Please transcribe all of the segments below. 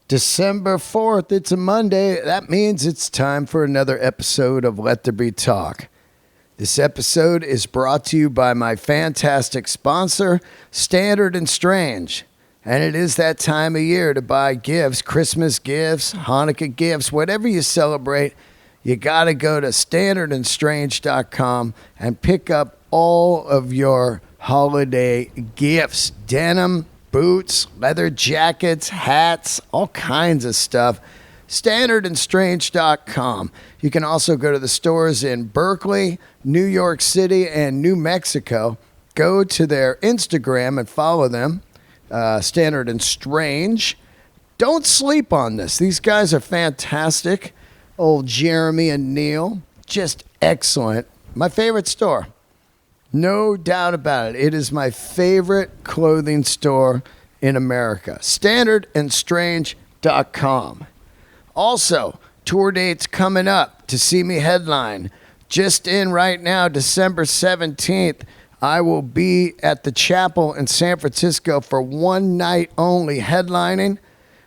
December 4th, it's a Monday. That means it's time for another episode of Let There Be Talk. This episode is brought to you by my fantastic sponsor, Standard & Strange. And it is that time of year to buy gifts, Christmas gifts, Hanukkah gifts, whatever you celebrate. You got to go to standardandstrange.com and pick up all of your holiday gifts. Denim, boots, leather jackets, hats, all kinds of stuff. Standardandstrange.com. You can also go to the stores in Berkeley, New York City, and New Mexico. Go to their Instagram and follow them, Standard and Strange. Don't sleep on this. These guys are fantastic. Old Jeremy and Neil, just excellent. My favorite store. No doubt about it. It is my favorite clothing store in America. Standardandstrange.com. Also, tour dates coming up to see me headline. Just in right now, December 17th, I will be at the Chapel in San Francisco for one night only headlining.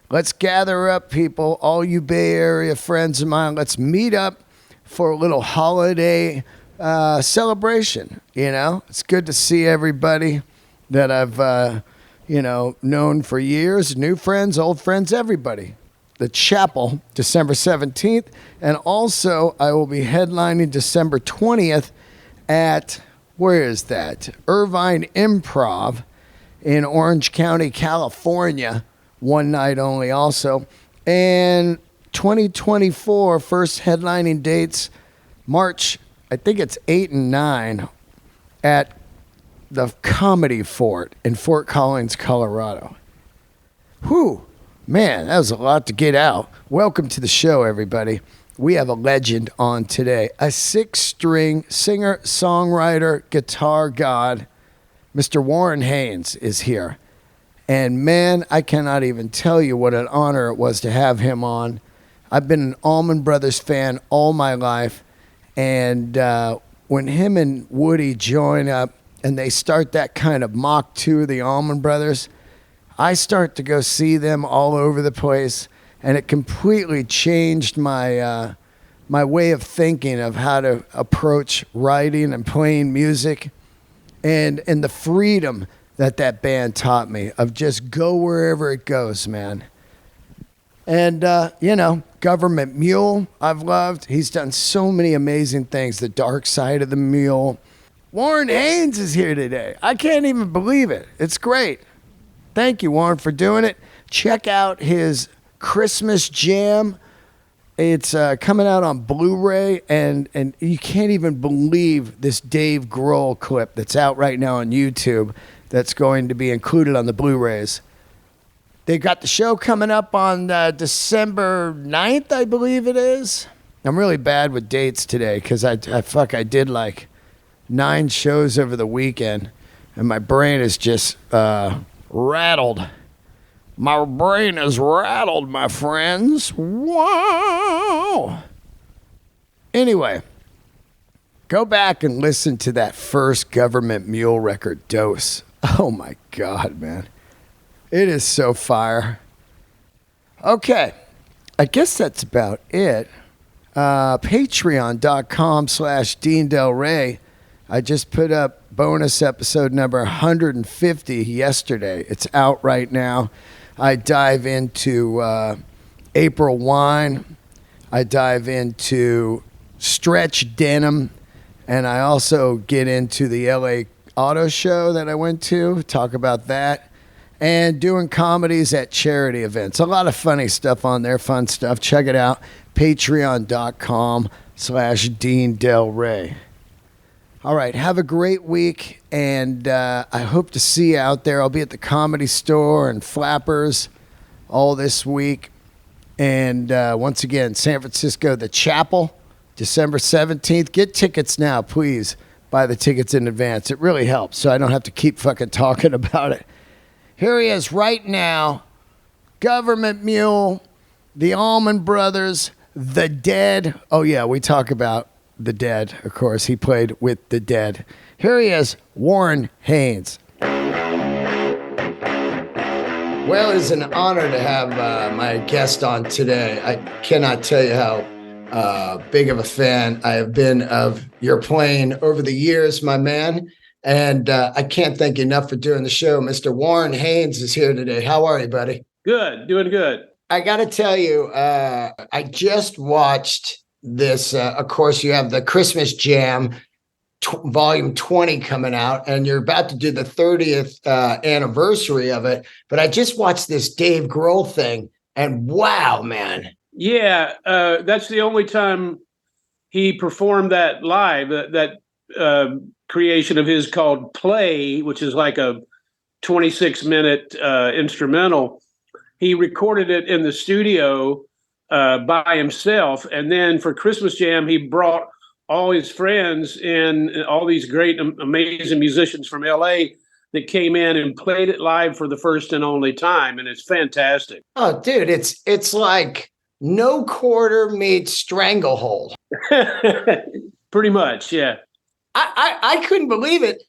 Let's gather up, people, all you Bay Area friends of mine. Let's meet up for a little holiday celebration. You know, it's good to see everybody that I've, known for years. New friends, old friends, everybody. The Chapel, December 17th. And also, I will be headlining December 20th at, where is that? Irvine Improv in Orange County, California. One night only also. And 2024, first headlining dates, March, I think it's 8 and 9 at the Comedy Fort in Fort Collins, Colorado. Whew, man, that was a lot to get out. Welcome to the show, everybody. We have a legend on today. A 6-string singer, songwriter, guitar god, Mr. Warren Haynes is here. And man, I cannot even tell you what an honor it was to have him on. I've been an Allman Brothers fan all my life. And when him and Woody join up and they start that kind of Mach 2 of the Allman Brothers, I start to go see them all over the place. And it completely changed my my way of thinking of how to approach writing and playing music. And the freedom that band taught me of just go wherever it goes, man. And, Gov't Mule, I've loved. He's done so many amazing things. The Dark Side of the Mule. Warren Haynes is here today. I can't even believe it. It's great. Thank you, Warren, for doing it. Check out his Christmas Jam. It's coming out on Blu-ray, and you can't even believe this Dave Grohl clip that's out right now on YouTube that's going to be included on the Blu-rays. They got the show coming up on December 9th, I believe it is. I'm really bad with dates today because I did like 9 shows over the weekend, and my brain is just rattled. My brain is rattled, my friends. Wow. Anyway, go back and listen to that first Gov't Mule record, Dose. Oh, my God, man. It is so fire. Okay. I guess that's about it. Patreon.com/Dean Del Rey. I just put up bonus episode number 150 yesterday. It's out right now. I dive into April Wine. I dive into Stretch Denim. And I also get into the LA Auto Show that I went to, talk about that, and doing comedies at charity events. A lot of funny stuff on there, fun stuff. Check it out, patreon.com/Dean Del Rey. All right, have a great week, and I hope to see you out there. I'll be at the Comedy Store and Flappers all this week. And once again, San Francisco, the Chapel, December 17th. Get tickets now, please. Buy the tickets in advance. It really helps, so I don't have to keep fucking talking about it. Here he is right now. Gov't Mule, the Allman Brothers, The Dead. Oh, yeah, we talk about The Dead, of course. He played with The Dead. Here he is, Warren Haynes. Well, it's an honor to have my guest on today. I cannot tell you how big of a fan I have been of your playing over the years, my man. And I can't thank you enough for doing the show. Mr. Warren Haynes is here today. How are you, buddy? Good, doing good. I got to tell you, I just watched this. Of course, you have the Christmas Jam volume 20 coming out, and you're about to do the 30th anniversary of it. But I just watched this Dave Grohl thing, and wow, man. Yeah, that's the only time he performed that live, that creation of his called Play, which is like a 26-minute instrumental. He recorded it in the studio by himself. And then for Christmas Jam, he brought all his friends and all these great, amazing musicians from LA that came in and played it live for the first and only time. And it's fantastic. Oh, dude, it's like No Quarter meets Stranglehold. Pretty much, yeah. I couldn't believe it.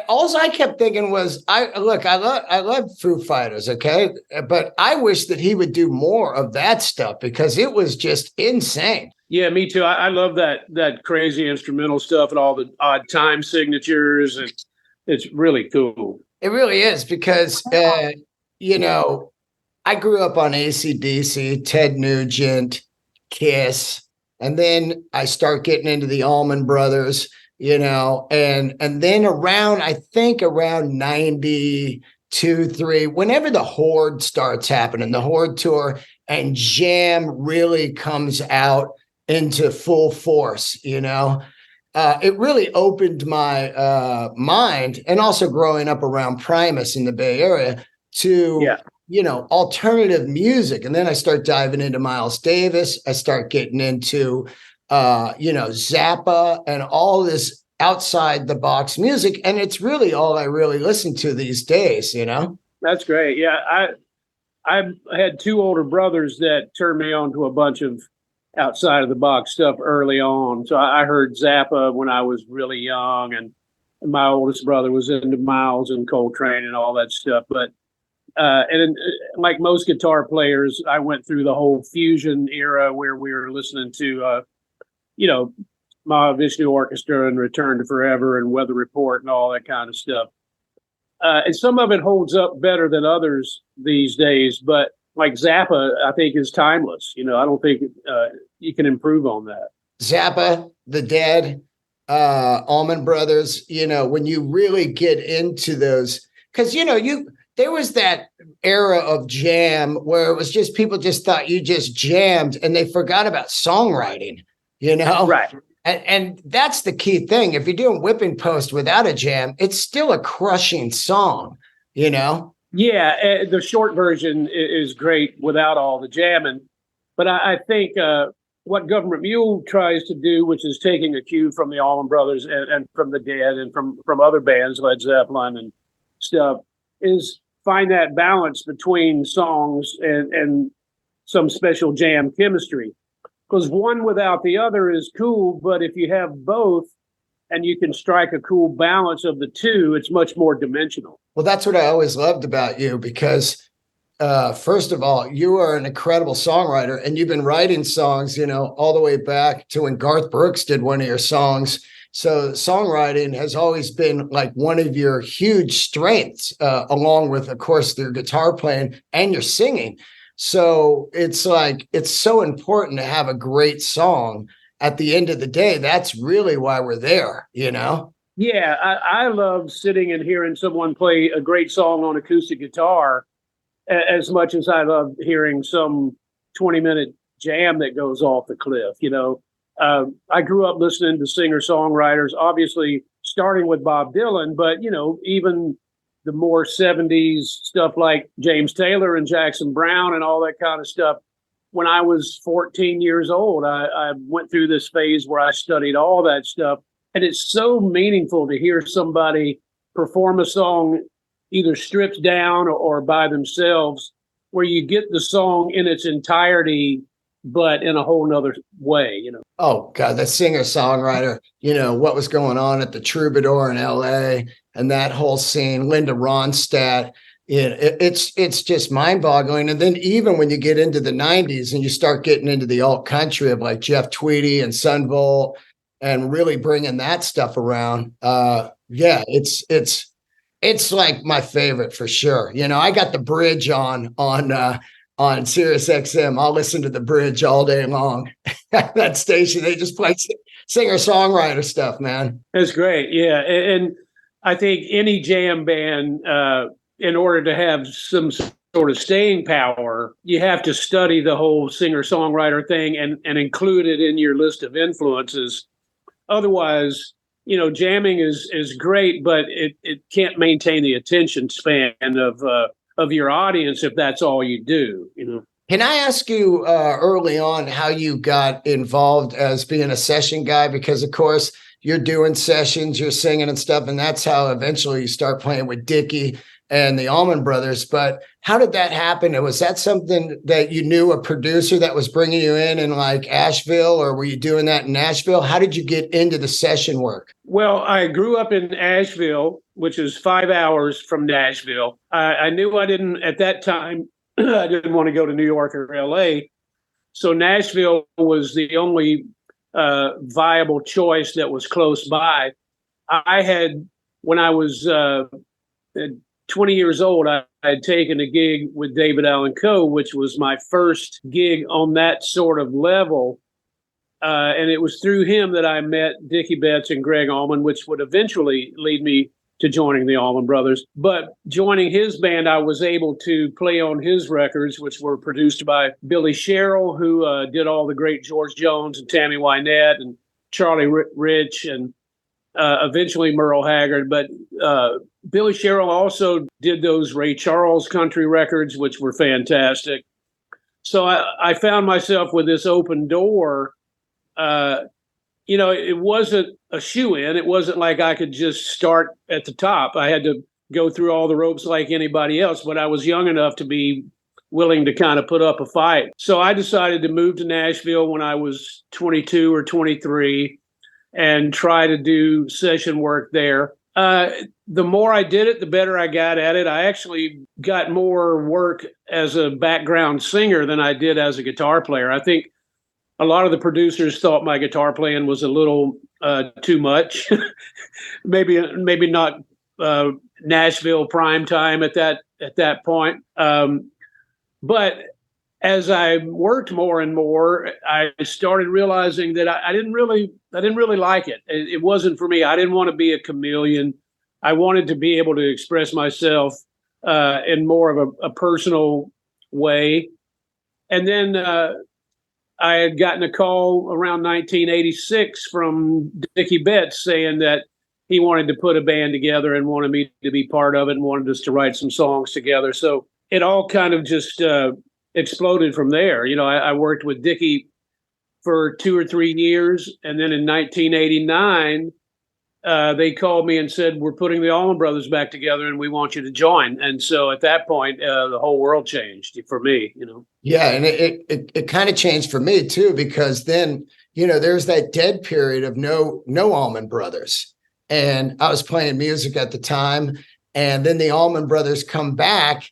All I kept thinking was, I love Foo Fighters, okay? But I wish that he would do more of that stuff because it was just insane. Yeah, me too. I love that crazy instrumental stuff and all the odd time signatures. And it's really cool. It really is because, I grew up on AC/DC, Ted Nugent, Kiss, and then I start getting into the Allman Brothers, and then around 92, 3, whenever the Horde starts happening, the Horde tour and Jam really comes out into full force, it really opened my mind, and also growing up around Primus in the Bay Area to, alternative music. And then I start diving into Miles Davis. I start getting into, Zappa and all this outside the box music. And it's really all I really listen to these days, That's great. Yeah. I had two older brothers that turned me on to a bunch of outside of the box stuff early on. So I heard Zappa when I was really young, and my oldest brother was into Miles and Coltrane and all that stuff. But like most guitar players, I went through the whole fusion era where we were listening to, Mahavishnu Orchestra and Return to Forever and Weather Report and all that kind of stuff. And some of it holds up better than others these days, but like Zappa, I think is timeless. I don't think you can improve on that. Zappa, The Dead, Allman Brothers, when you really get into those, because, there was that era of jam where it was just people just thought you just jammed and they forgot about songwriting, Right. And that's the key thing. If you're doing Whipping Post without a jam, it's still a crushing song, Yeah, the short version is great without all the jamming. But I think what Gov't Mule tries to do, which is taking a cue from the Allman Brothers and from the Dead and from other bands, Led Zeppelin and stuff, is find that balance between songs and some special jam chemistry. Because one without the other is cool, but if you have both and you can strike a cool balance of the two, it's much more dimensional. Well, that's what I always loved about you because, first of all, you are an incredible songwriter, and you've been writing songs, all the way back to when Garth Brooks did one of your songs. So songwriting has always been like one of your huge strengths, along with, of course, your guitar playing and your singing. So it's so important to have a great song. At the end of the day, that's really why we're there, Yeah, I love sitting and hearing someone play a great song on acoustic guitar as much as I love hearing some 20-minute jam that goes off the cliff. I grew up listening to singer-songwriters, obviously starting with Bob Dylan, but, even the more 70s stuff like James Taylor and Jackson Browne and all that kind of stuff. When I was 14 years old, I went through this phase where I studied all that stuff. And it's so meaningful to hear somebody perform a song either stripped down or by themselves, where you get the song in its entirety, but in a whole nother way, Oh, God, the singer-songwriter, what was going on at the Troubadour in L.A. and that whole scene, Linda Ronstadt, It's just mind boggling. And then even when you get into the 90s and you start getting into the alt country of like Jeff Tweedy and Sun Volt and really bringing that stuff around, yeah, it's like my favorite for sure. You know, I got the bridge on Sirius XM. I'll listen to the bridge all day long. That station, they just play singer-songwriter stuff, man. That's great. Yeah. And I think any jam band, in order to have some sort of staying power, you have to study the whole singer-songwriter thing and include it in your list of influences. Otherwise, you know, jamming is great, but it can't maintain the attention span of your audience if that's all you do, you know. Can I ask you early on how you got involved as being a session guy? Because, of course, you're doing sessions, you're singing and stuff, and that's how eventually you start playing with Dickie and the Allman Brothers. But how did that happen? And was that something that you knew a producer that was bringing you in like Asheville, or were you doing that in Nashville? How did you get into the session work? Well, I grew up in Asheville, which is 5 hours from Nashville. I knew I didn't, at that time, I didn't want to go to New York or LA. So Nashville was the only viable choice that was close by. I had, when I was 20 years old, I had taken a gig with David Allan Coe, which was my first gig on that sort of level. And it was through him that I met Dickie Betts and Greg Allman, which would eventually lead me to joining the Allman Brothers. But joining his band, I was able to play on his records, which were produced by Billy Sherrill, who did all the great George Jones and Tammy Wynette and Charlie Rich and eventually Merle Haggard. But Billy Sherrill also did those Ray Charles country records, which were fantastic. So I found myself with this open door. You know, it wasn't a shoe-in. It wasn't like I could just start at the top. I had to go through all the ropes like anybody else, but I was young enough to be willing to kind of put up a fight. So I decided to move to Nashville when I was 22 or 23 and try to do session work there. The more I did it, the better I got at it. I actually got more work as a background singer than I did as a guitar player. I think a lot of the producers thought my guitar playing was a little too much. maybe not Nashville prime time at that point. But as I worked more and more, I started realizing that I didn't really like it. It wasn't for me. I didn't want to be a chameleon. I wanted to be able to express myself in more of a personal way. And then I had gotten a call around 1986 from Dickie Betts saying that he wanted to put a band together and wanted me to be part of it and wanted us to write some songs together. So it all kind of just exploded from there. You know, I worked with Dickie for 2 or 3 years. And then in 1989, they called me and said, we're putting the Allman Brothers back together and we want you to join. And so at that point, the whole world changed for me, you know. Yeah, and it kind of changed for me too, because then, you know, there's that dead period of no Allman Brothers. And I was playing music at the time, and then the Allman Brothers come back,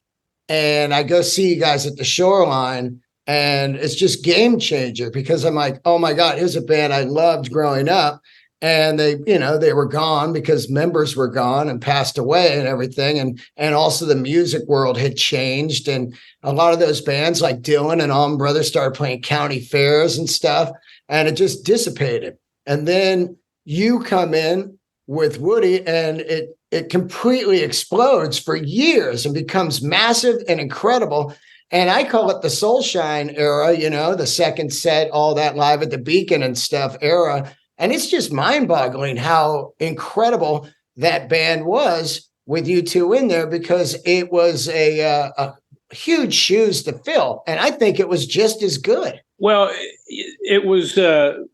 and I go see you guys at the Shoreline, and it's just game changer, because I'm like, oh my God, here's a band I loved growing up. And they, you know, they were gone because members were gone and passed away and everything. And also the music world had changed. And a lot of those bands like Dylan and Allman Brothers started playing county fairs and stuff, and it just dissipated. And then you come in with Woody, and it completely explodes for years and becomes massive and incredible. And I call it the Soulshine era, you know, the second set, all that Live at the Beacon and stuff era. And it's just mind-boggling how incredible that band was with you two in there, because it was a huge shoes to fill. And I think it was just as good. Well, it was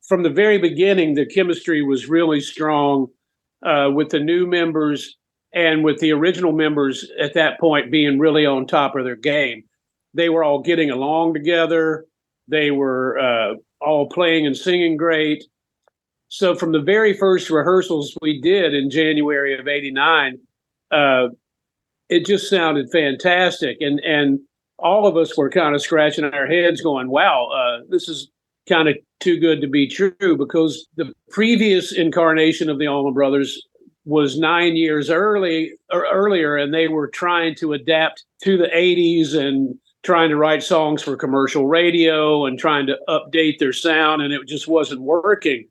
from the very beginning, the chemistry was really strong with the new members and with the original members at that point being really on top of their game. They were all getting along together. They were all playing and singing great. So from the very first rehearsals we did in January of '89, it just sounded fantastic. And all of us were kind of scratching our heads going, wow, this is kind of too good to be true, because the previous incarnation of the Allman Brothers was 9 years earlier, and they were trying to adapt to the 80s and trying to write songs for commercial radio and trying to update their sound, and it just wasn't working.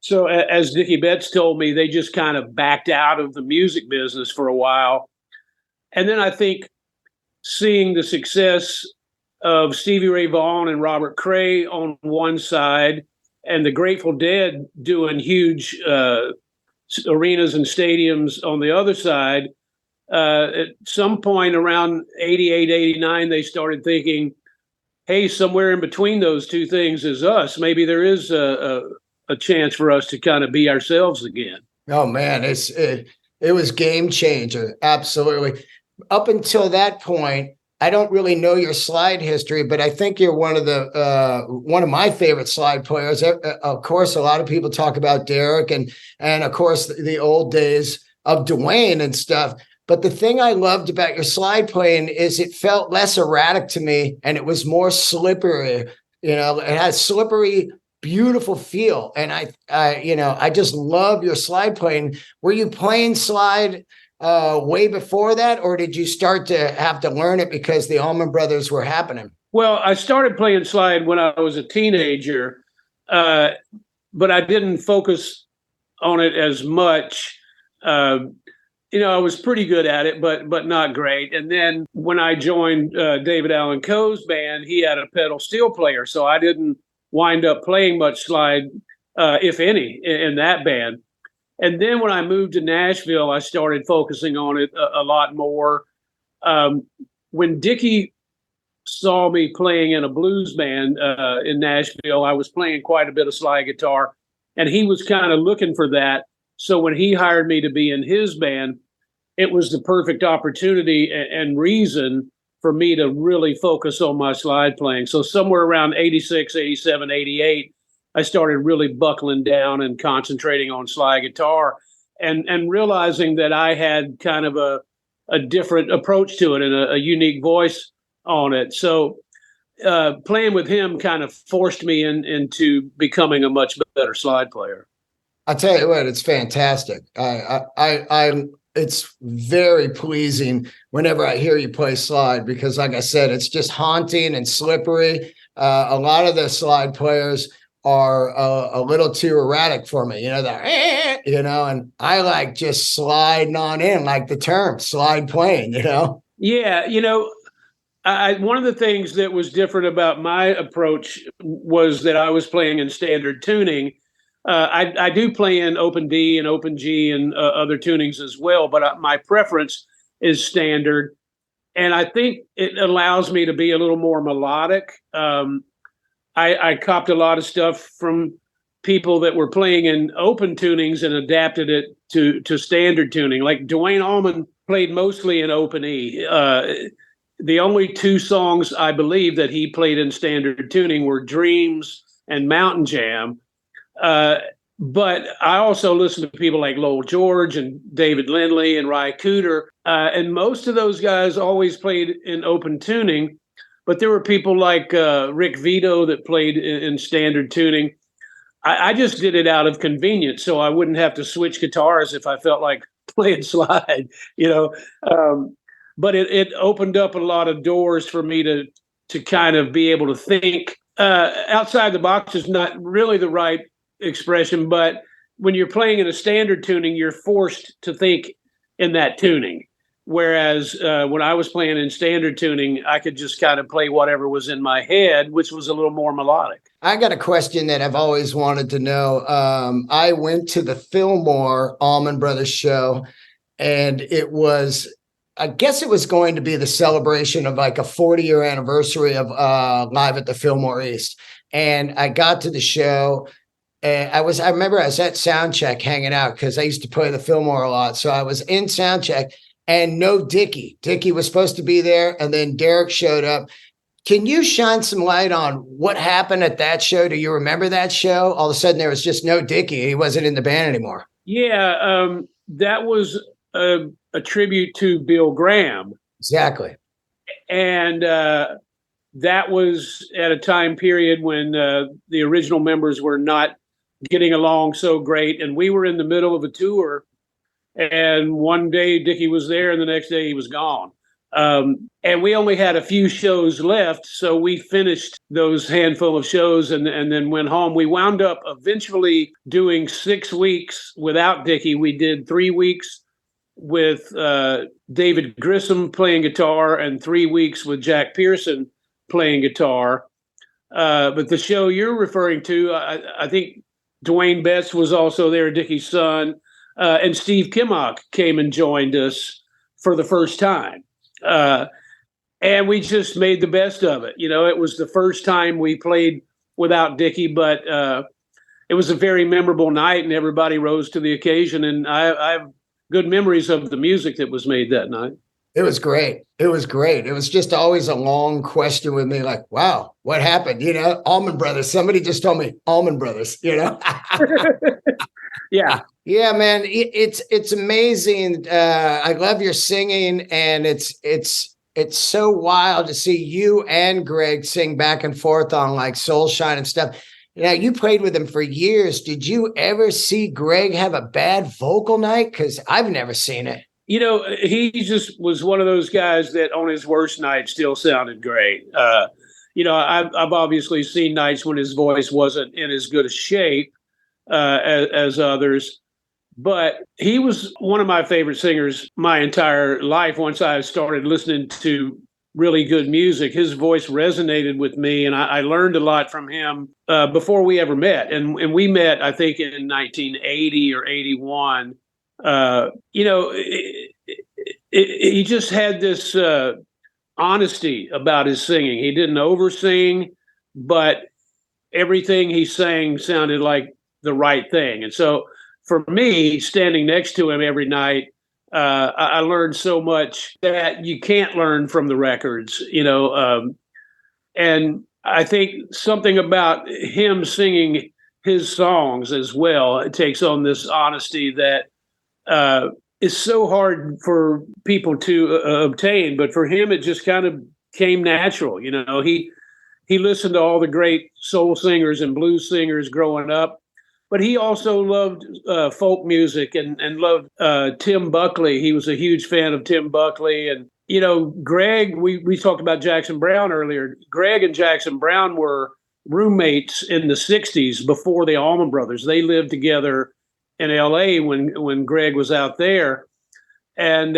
So as Dickie Betts told me, they just kind of backed out of the music business for a while. And then I think seeing the success of Stevie Ray Vaughan and Robert Cray on one side, and the Grateful Dead doing huge arenas and stadiums on the other side, at some point around 88, 89, they started thinking, hey, somewhere in between those two things is us. Maybe there is a chance for us to kind of be ourselves again. Oh man, it was game changer. Absolutely. Up until that point, I don't really know your slide history, but I think you're one of my favorite slide players. Of course, a lot of people talk about Derek and of course the old days of Dwayne and stuff. But the thing I loved about your slide playing is it felt less erratic to me, and it was more slippery. You know, it has slippery, beautiful feel. And I just love your slide playing. Were you playing slide way before that, or did you start to have to learn it because the Allman Brothers were happening? Well, I started playing slide when I was a teenager, but I didn't focus on it as much. I was pretty good at it, but not great. And then when I joined David Allan Coe's band, he had a pedal steel player, so I didn't wind up playing much slide, if any, in that band. And then when I moved to Nashville, I started focusing on it a lot more. When Dickie saw me playing in a blues band in Nashville, I was playing quite a bit of slide guitar, and he was kind of looking for that. So when he hired me to be in his band, it was the perfect opportunity and reason for me to really focus on my slide playing. So somewhere around 86, 87, 88, I started really buckling down and concentrating on slide guitar and realizing that I had kind of a different approach to it and a unique voice on it. So playing with him kind of forced me into becoming a much better slide player. I'll tell you what, it's fantastic. It's very pleasing whenever I hear you play slide, because like I said, it's just haunting and slippery. A lot of the slide players are a little too erratic for me, and I like just sliding on in, like the term slide playing, Yeah. One of the things that was different about my approach was that I was playing in standard tuning. I do play in open D and open G and other tunings as well, but my preference is standard. And I think it allows me to be a little more melodic. I copped a lot of stuff from people that were playing in open tunings and adapted it to standard tuning. Like Dwayne Allman played mostly in open E. The only two songs I believe that he played in standard tuning were Dreams and Mountain Jam. But I also listened to people like Lowell George and David Lindley and Ry Cooder. And most of those guys always played in open tuning. But there were people like Rick Vito that played in standard tuning. I just did it out of convenience, so I wouldn't have to switch guitars if I felt like playing slide, But it opened up a lot of doors for me to kind of be able to think outside the box is not really the right expression, but when you're playing in a standard tuning, you're forced to think in that tuning. Whereas when I was playing in standard tuning, I could just kind of play whatever was in my head, which was a little more melodic. I got a question that I've always wanted to know. I went to the Fillmore Allman Brothers show, and I guess it was going to be the celebration of like a 40-year anniversary of Live at the Fillmore East. And I got to the show. I remember I was at soundcheck hanging out because I used to play the Fillmore a lot. So I was in soundcheck and no Dickie. Dickie was supposed to be there, and then Derek showed up. Can you shine some light on what happened at that show? Do you remember that show? All of a sudden there was just no Dickie. He wasn't in the band anymore. Yeah, that was a a tribute to Bill Graham. Exactly. And that was at a time period when the original members were not getting along so great. And we were in the middle of a tour. And one day Dickie was there, and the next day he was gone. And we only had a few shows left, so we finished those handful of shows and then went home. We wound up eventually doing 6 weeks without Dickie. We did 3 weeks with David Grissom playing guitar and 3 weeks with Jack Pearson playing guitar. But the show you're referring to, I think Dwayne Betts was also there, Dickie's son. And Steve Kimmock came and joined us for the first time. And we just made the best of it. You know, it was the first time we played without Dickie, but it was a very memorable night, and everybody rose to the occasion. And I have good memories of the music that was made that night. It was great. It was great. It was just always a long question with me, like, wow, what happened? You know, Allman Brothers. Somebody just told me Allman Brothers, you know? Yeah. Yeah, man. It's amazing. I love your singing, and it's so wild to see you and Greg sing back and forth on like Soul Shine and stuff. Now, you played with him for years. Did you ever see Greg have a bad vocal night? Because I've never seen it. You know, he just was one of those guys that on his worst night still sounded great. You know, I've obviously seen nights when his voice wasn't in as good a shape as others. But he was one of my favorite singers my entire life. Once I started listening to really good music, his voice resonated with me, and I learned a lot from him before we ever met. And we met, I think, in 1980 or 81. You know, he just had this honesty about his singing. He didn't oversing, but everything he sang sounded like the right thing. And so for me, standing next to him every night, I learned so much that you can't learn from the records, you know. And I think something about him singing his songs as well, it takes on this honesty that is so hard for people to obtain. But for him, it just kind of came natural. You know, he listened to all the great soul singers and blues singers growing up. But he also loved folk music and loved Tim Buckley. He was a huge fan of Tim Buckley. And, you know, Greg, we talked about Jackson Browne earlier. Greg and Jackson Browne were roommates in the 60s before the Allman Brothers. They lived together in L.A. when Greg was out there. And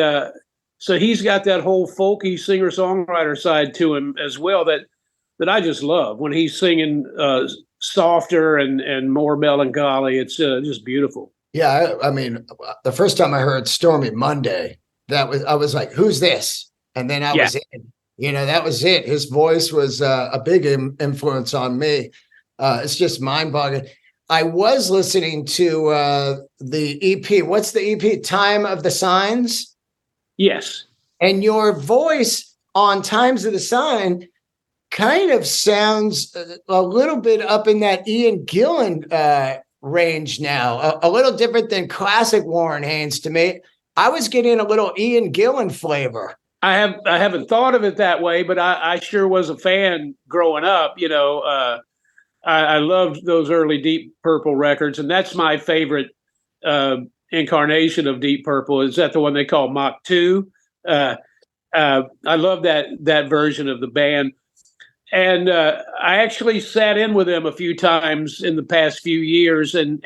so he's got that whole folky singer-songwriter side to him as well that I just love when he's singing softer and more melancholy. It's just beautiful. Yeah, I mean, the first time I heard Stormy Monday, I was like, who's this? And then I was in. You know, that was it. His voice was a big influence on me. It's just mind-boggling. I was listening to the EP. What's the EP? Time of the Signs? Yes. And your voice on Times of the Sign kind of sounds a little bit up in that Ian Gillan range now, a little different than classic Warren Haynes to me. I was getting a little Ian Gillan flavor. I haven't thought of it that way, but I sure was a fan growing up. You know, I loved those early Deep Purple records, and that's my favorite incarnation of Deep Purple. Is that the one they call Mach 2? I love that version of the band. And I actually sat in with them a few times in the past few years, and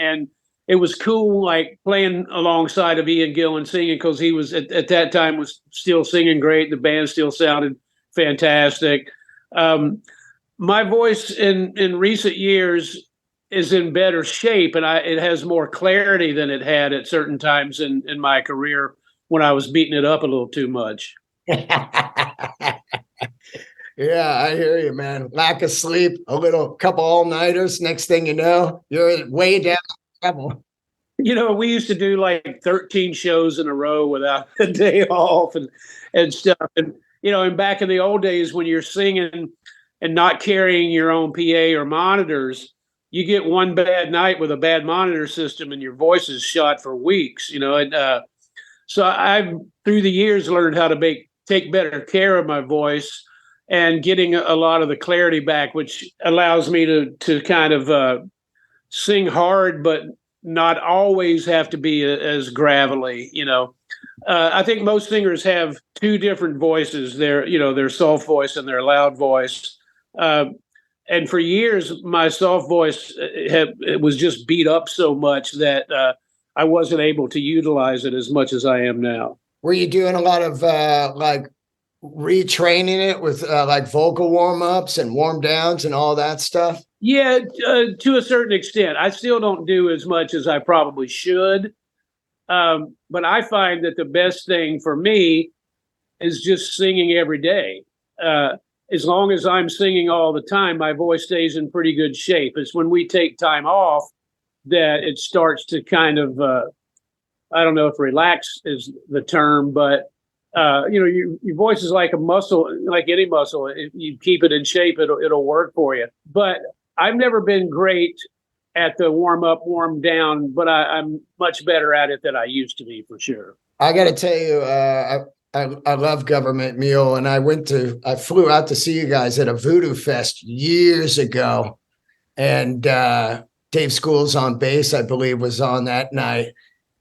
it was cool, like playing alongside of Ian Gillan singing, because he was at that time was still singing great. The band still sounded fantastic. My voice in recent years is in better shape, and it has more clarity than it had at certain times in my career when I was beating it up a little too much. Yeah, I hear you, man. Lack of sleep, couple all-nighters. Next thing you know, you're way down the level. You know, we used to do like 13 shows in a row without a day off and stuff. And, you know, and back in the old days when you're singing and not carrying your own PA or monitors, you get one bad night with a bad monitor system and your voice is shot for weeks, you know. And So I've through the years learned how to take better care of my voice and getting a lot of the clarity back, which allows me to kind of sing hard, but not always have to be as gravelly. I think most singers have two different voices. Their soft voice and their loud voice. And for years, my soft voice it was just beat up so much that I wasn't able to utilize it as much as I am now. Were you doing a lot of like retraining it with like vocal warm-ups and warm downs and all that stuff? Yeah, to a certain extent. I still don't do as much as I probably should. But I find that the best thing for me is just singing every day. As long as I'm singing all the time, my voice stays in pretty good shape. It's when we take time off that it starts to kind of, I don't know if relax is the term, but your voice is like a muscle, like any muscle. If you keep it in shape, it'll work for you. But I've never been great at the warm up, warm down, but I'm much better at it than I used to be, for sure. I got to tell you, I love Gov't Mule, and I flew out to see you guys at a Voodoo Fest years ago, and Dave Schools on bass, I believe, was on that night,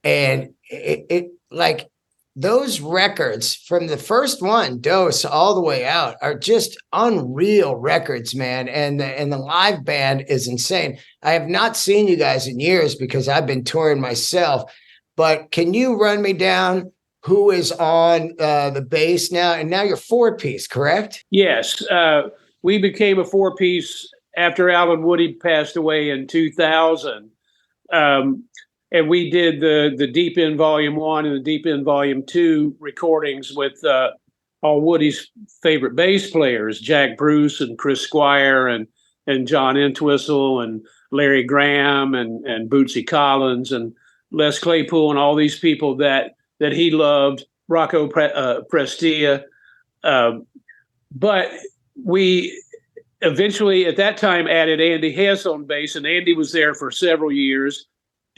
and it like those records from the first one, Dose, all the way out are just unreal records, man. And the live band is insane. I have not seen you guys in years because I've been touring myself, but can you run me down who is on the bass now? And now you're 4-piece, correct? Yes. We became a 4-piece after Alan Woody passed away in 2000. And we did the Deep End Volume 1 and the Deep End Volume 2 recordings with all Woody's favorite bass players, Jack Bruce and Chris Squire and John Entwistle and Larry Graham and Bootsy Collins and Les Claypool and all these people that he loved, Rocco Prestia. But we eventually, at that time, added Andy Hess on bass, and Andy was there for several years.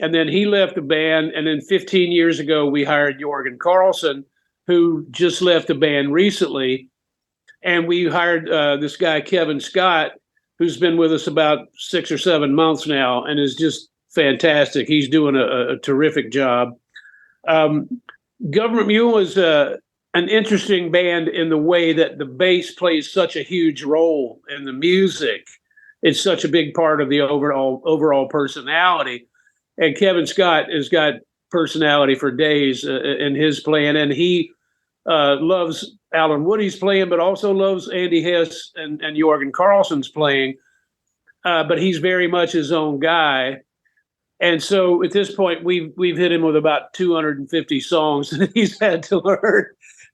And then he left the band. And then 15 years ago, we hired Jorgen Carlson, who just left the band recently. And we hired this guy, Kevin Scott, who's been with us about 6 or 7 months now and is just fantastic. He's doing a terrific job. Gov't Mule is an interesting band in the way that the bass plays such a huge role in the music. It's such a big part of the overall personality. And Kevin Scott has got personality for days in his playing, and he loves Alan Woody's playing, but also loves Andy Hess and Jorgen Carlson's playing. But he's very much his own guy. And so at this point, we've hit him with about 250 songs that he's had to learn.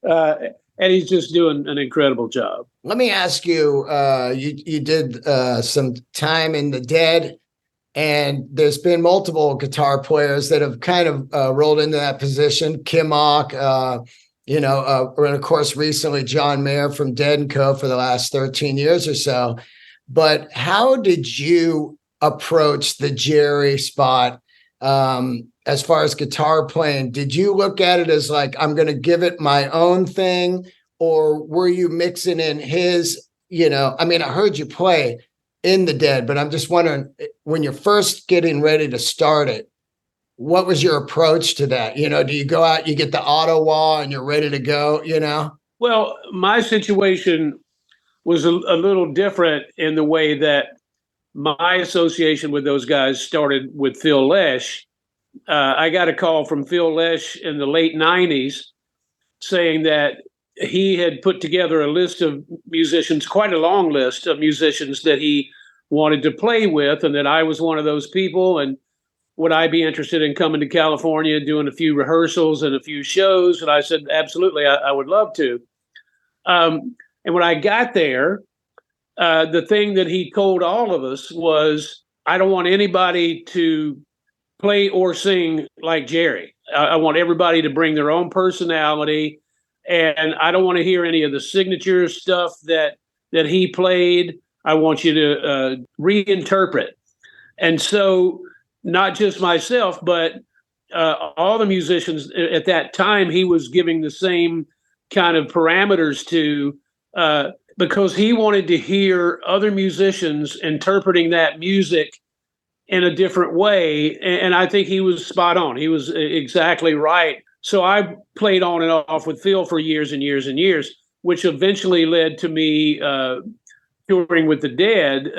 And he's just doing an incredible job. Let me ask you, you did some time in the Dead. And there's been multiple guitar players that have kind of rolled into that position. Kim Ock, and of course, recently John Mayer from Dead & Co. for the last 13 years or so. But how did you approach the Jerry spot as far as guitar playing? Did you look at it as like, I'm going to give it my own thing? Or were you mixing in his, I heard you play in the Dead, but I'm just wondering, when you're first getting ready to start it, what was your approach to that? Do you go out, you get the auto wah and you're ready to go, Well, my situation was a little different in the way that my association with those guys started with Phil Lesh. I got a call from Phil Lesh in the late 90s saying that he had put together a list of musicians, quite a long list of musicians that he wanted to play with, and that I was one of those people. And would I be interested in coming to California, doing a few rehearsals and a few shows? And I said, absolutely, I would love to. And when I got there, the thing that he told all of us was, I don't want anybody to play or sing like Jerry. I want everybody to bring their own personality. And I don't want to hear any of the signature stuff that he played. I want you to reinterpret. And so not just myself, but all the musicians at that time, he was giving the same kind of parameters to, because he wanted to hear other musicians interpreting that music in a different way. And I think he was spot on. He was exactly right. So I played on and off with Phil for years and years and years, which eventually led to me touring with the Dead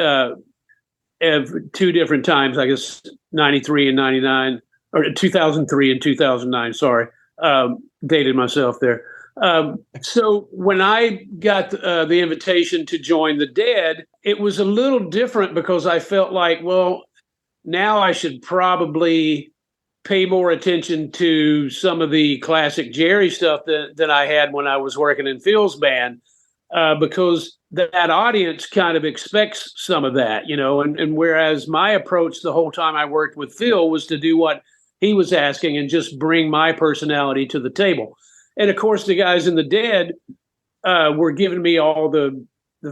two different times, I guess 93 and 99, or 2003 and 2009. Sorry, dated myself there. So when I got the invitation to join the Dead, it was a little different because I felt like, well, now I should probably pay more attention to some of the classic Jerry stuff that I had when I was working in Phil's band, because that audience kind of expects some of that, and whereas my approach the whole time I worked with Phil was to do what he was asking and just bring my personality to the table. And of course, the guys in the Dead were giving me all the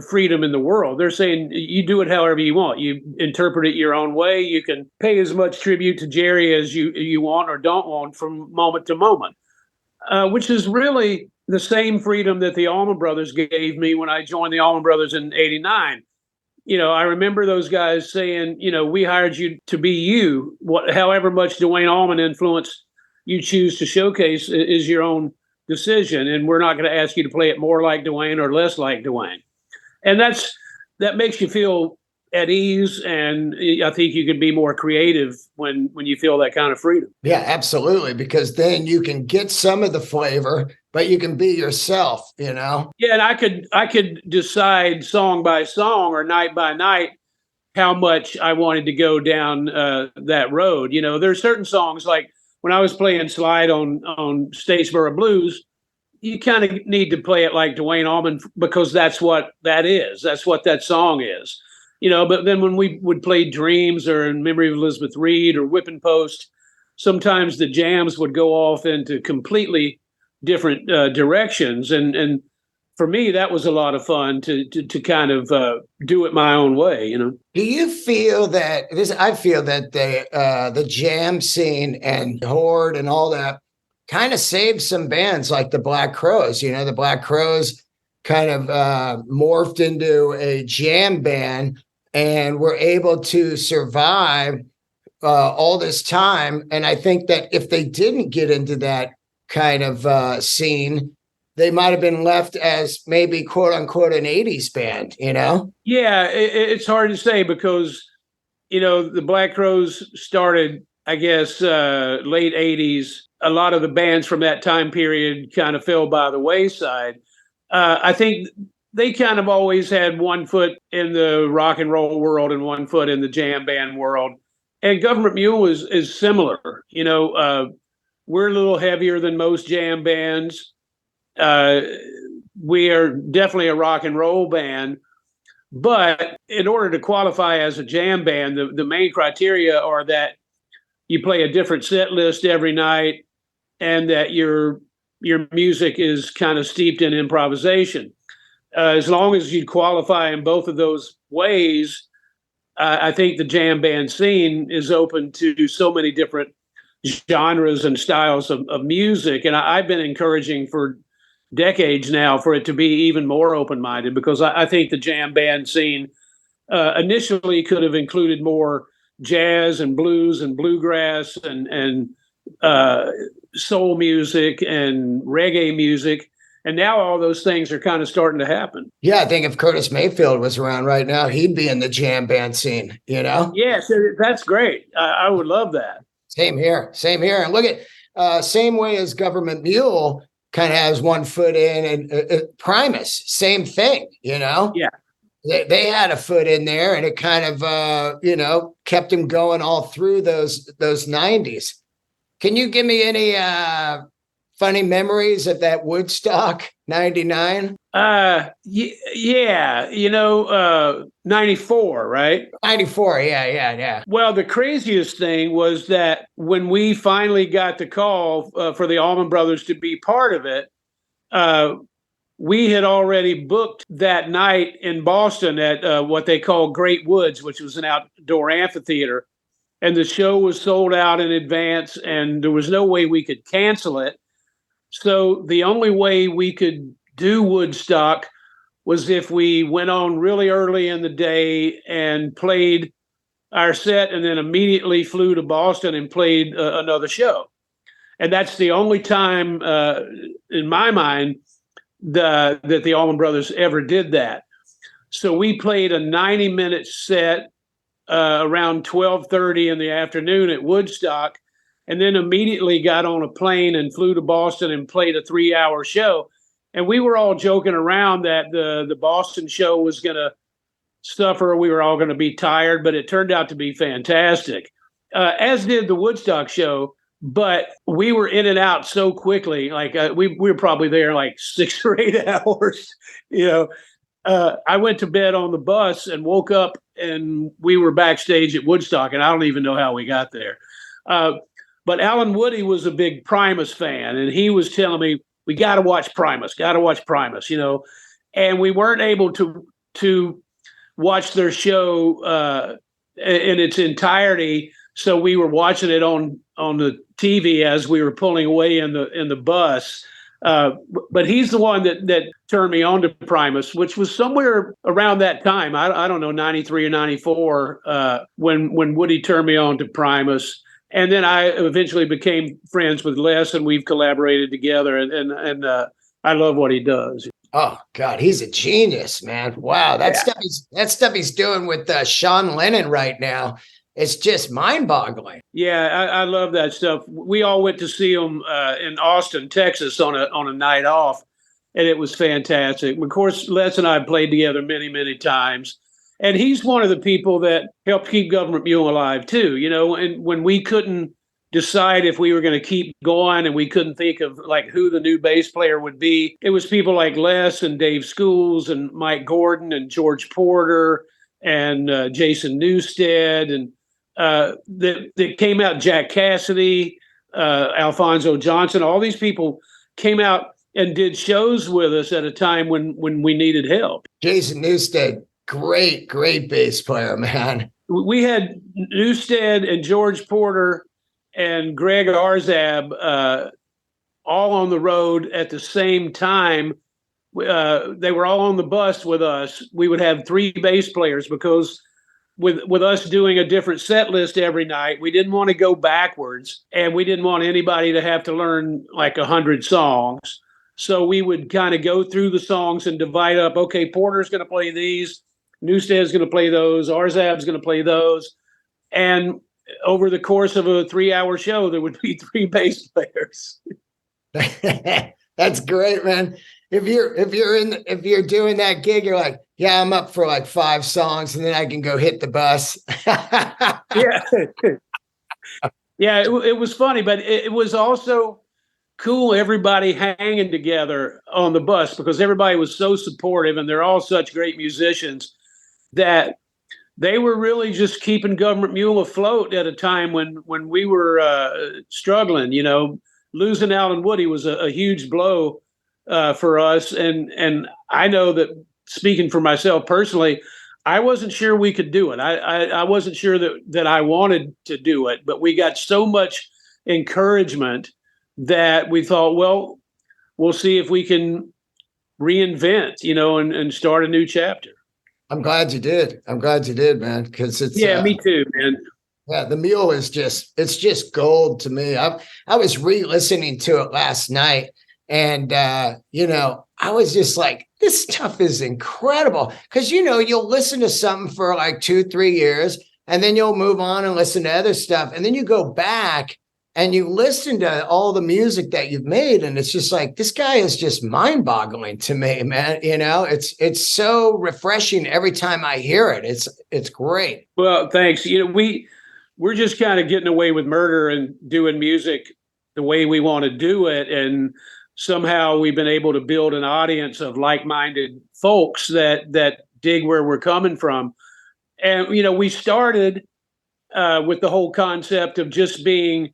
freedom in the world. They're saying, you do it however you want. You interpret it your own way. You can pay as much tribute to Jerry as you want or don't want from moment to moment, which is really the same freedom that the Allman Brothers gave me when I joined the Allman Brothers in '89. I remember those guys saying, we hired you to be you. However much Duane Allman influence you choose to showcase is your own decision. And we're not going to ask you to play it more like Duane or less like Duane. And that makes you feel at ease, and I think you can be more creative when you feel that kind of freedom. Yeah, absolutely, because then you can get some of the flavor, but you can be yourself, Yeah, and I could decide song by song or night by night how much I wanted to go down that road. There's certain songs, like when I was playing slide on Statesboro Blues, you kind of need to play it like Duane Allman because that's what that is. That's what that song is, But then when we would play Dreams or In Memory of Elizabeth Reed or Whipping Post, sometimes the jams would go off into completely different directions. And for me, that was a lot of fun to kind of do it my own way, Do you feel that I feel that the jam scene and Horde and all that kind of saved some bands like the Black Crowes. The Black Crowes kind of morphed into a jam band and were able to survive all this time. And I think that if they didn't get into that kind of scene, they might have been left as maybe quote unquote an 80s band, Yeah, it's hard to say because, the Black Crowes started, I guess, late 80s. A lot of the bands from that time period kind of fell by the wayside. I think they kind of always had one foot in the rock and roll world and one foot in the jam band world. And Gov't Mule is similar. We're a little heavier than most jam bands. We are definitely a rock and roll band. But in order to qualify as a jam band, the main criteria are that you play a different set list every night, and that your music is kind of steeped in improvisation. As long as you qualify in both of those ways, I think the jam band scene is open to so many different genres and styles of music. And I've been encouraging for decades now for it to be even more open-minded, because I think the jam band scene initially could have included more jazz and blues and bluegrass and soul music and reggae music. And now all those things are kind of starting to happen. Yeah, I think if Curtis Mayfield was around right now, he'd be in the jam band scene, Yes, that's great. I would love that. Same here. And look at, same way as Gov't Mule kind of has one foot in, and Primus, same thing, Yeah. They had a foot in there, and it kind of, kept them going all through those 90s. Can you give me any funny memories of that Woodstock 99? Yeah, 94, right? 94, yeah. Well, the craziest thing was that when we finally got the call for the Allman Brothers to be part of it, we had already booked that night in Boston at what they call Great Woods, which was an outdoor amphitheater. and the show was sold out in advance, and there was no way we could cancel it. So the only way we could do Woodstock was if we went on really early in the day and played our set and then immediately flew to Boston and played another show. And that's the only time in my mind that the Allman Brothers ever did that. So we played a 90-minute set around 12:30 in the afternoon at Woodstock, and then immediately got on a plane and flew to Boston and played a 3-hour show. And we were all joking around that the Boston show was going to suffer. We were all going to be tired, but it turned out to be fantastic, as did the Woodstock show. But we were in and out so quickly. Like we were probably there like 6 or 8 hours. I went to bed on the bus and woke up and we were backstage at Woodstock, and I don't even know how we got there. But Alan Woody was a big Primus fan, and he was telling me, we got to watch Primus, and we weren't able to watch their show in its entirety. So we were watching it on the TV as we were pulling away in the bus. But he's the one that turned me on to Primus, which was somewhere around that time. I don't know, 93 or 94, when Woody turned me on to Primus. And then I eventually became friends with Les, and we've collaborated together. And I love what he does. Oh God, he's a genius, man! Wow, that stuff he's doing with Sean Lennon right now. It's just mind-boggling. Yeah, I love that stuff. We all went to see him in Austin, Texas, on a night off, and it was fantastic. Of course, Les and I played together many, many times, and he's one of the people that helped keep Gov't Mule alive too. And when we couldn't decide if we were going to keep going, and we couldn't think of like who the new bass player would be, it was people like Les and Dave Schools and Mike Gordon and George Porter and Jason Newsted and that came out, Jack Cassidy, Alfonso Johnson. All these people came out and did shows with us at a time when we needed help. Jason Newsted, great bass player, man. We had Newsted and George Porter and Greg Arzab all on the road at the same time. They were all on the bus with us. We would have 3 bass players because with us doing a different set list every night, we didn't want to go backwards, and we didn't want anybody to have to learn like 100 songs. So we would kind of go through the songs and divide up. Okay, Porter's going to play these, Newsted's going to play those, Arzab's going to play those, and over the course of a 3-hour show, there would be 3 bass players. That's great, man. If you're doing that gig, you're like, yeah, I'm up for like 5 songs, and then I can go hit the bus. Yeah, it was funny, but it was also cool. Everybody hanging together on the bus because everybody was so supportive, and they're all such great musicians that they were really just keeping Gov't Mule afloat at a time when we were struggling. Losing Alan Woody was a huge blow for us, and I know that, speaking for myself personally, I wasn't sure we could do it. I wasn't sure that I wanted to do it, but we got so much encouragement that we thought, well, we'll see if we can reinvent, and start a new chapter. I'm glad you did. Man, because it's me too, man. Yeah, the Mule is it's just gold to me. I was re-listening to it last night, and I was just like, this stuff is incredible. Because you'll listen to something for like 2-3 years, and then you'll move on and listen to other stuff, and then you go back and you listen to all the music that you've made, and it's just like, this guy is just mind-boggling to me, man. It's so refreshing every time I hear it. It's great. Well, thanks. We're just kind of getting away with murder and doing music the way we want to do it. And somehow we've been able to build an audience of like-minded folks that dig where we're coming from. And, we started with the whole concept of just being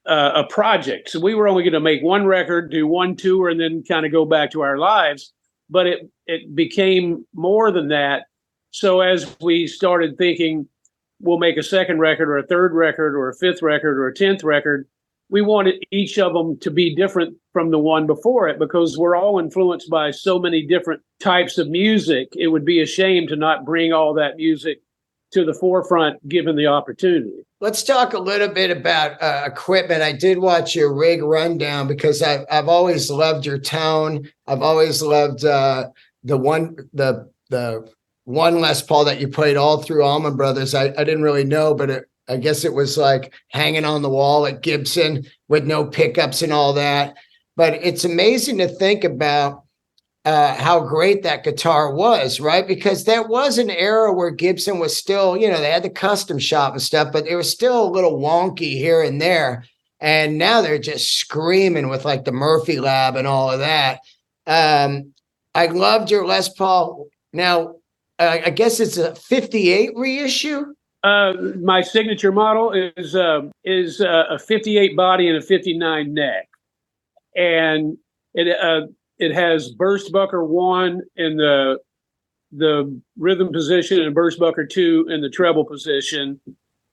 a project. So we were only going to make one record, do one tour, and then kind of go back to our lives. But it became more than that. So as we started thinking, we'll make a second record or a third record or a fifth record or a 10th record, we wanted each of them to be different from the one before it because we're all influenced by so many different types of music. It would be a shame to not bring all that music to the forefront given the opportunity. Let's talk a little bit about equipment. I did watch your rig rundown because I've always loved your tone. I've always loved the one Les Paul that you played all through Allman Brothers. I didn't really know, but I guess it was like hanging on the wall at Gibson with no pickups and all that. But it's amazing to think about how great that guitar was, right? Because there was an era where Gibson was still, they had the custom shop and stuff, but it was still a little wonky here and there. And now they're just screaming with like the Murphy Lab and all of that. I loved your Les Paul. Now, I guess it's a 58 reissue. My signature model is a 58 body and a 59 neck, and it has burst bucker 1 in the rhythm position and burst bucker 2 in the treble position,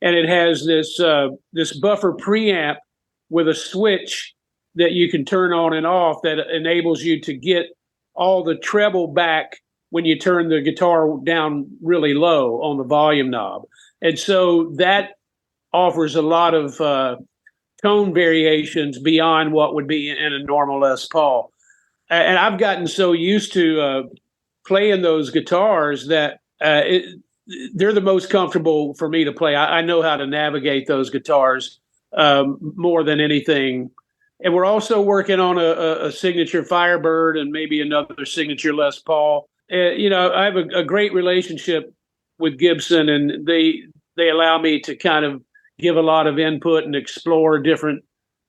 and it has this buffer preamp with a switch that you can turn on and off that enables you to get all the treble back when you turn the guitar down really low on the volume knob. And so that offers a lot of tone variations beyond what would be in a normal Les Paul. And I've gotten so used to playing those guitars that they're the most comfortable for me to play. I know how to navigate those guitars more than anything. And we're also working on a signature Firebird and maybe another signature Les Paul. I have a great relationship with Gibson, and they allow me to kind of give a lot of input and explore different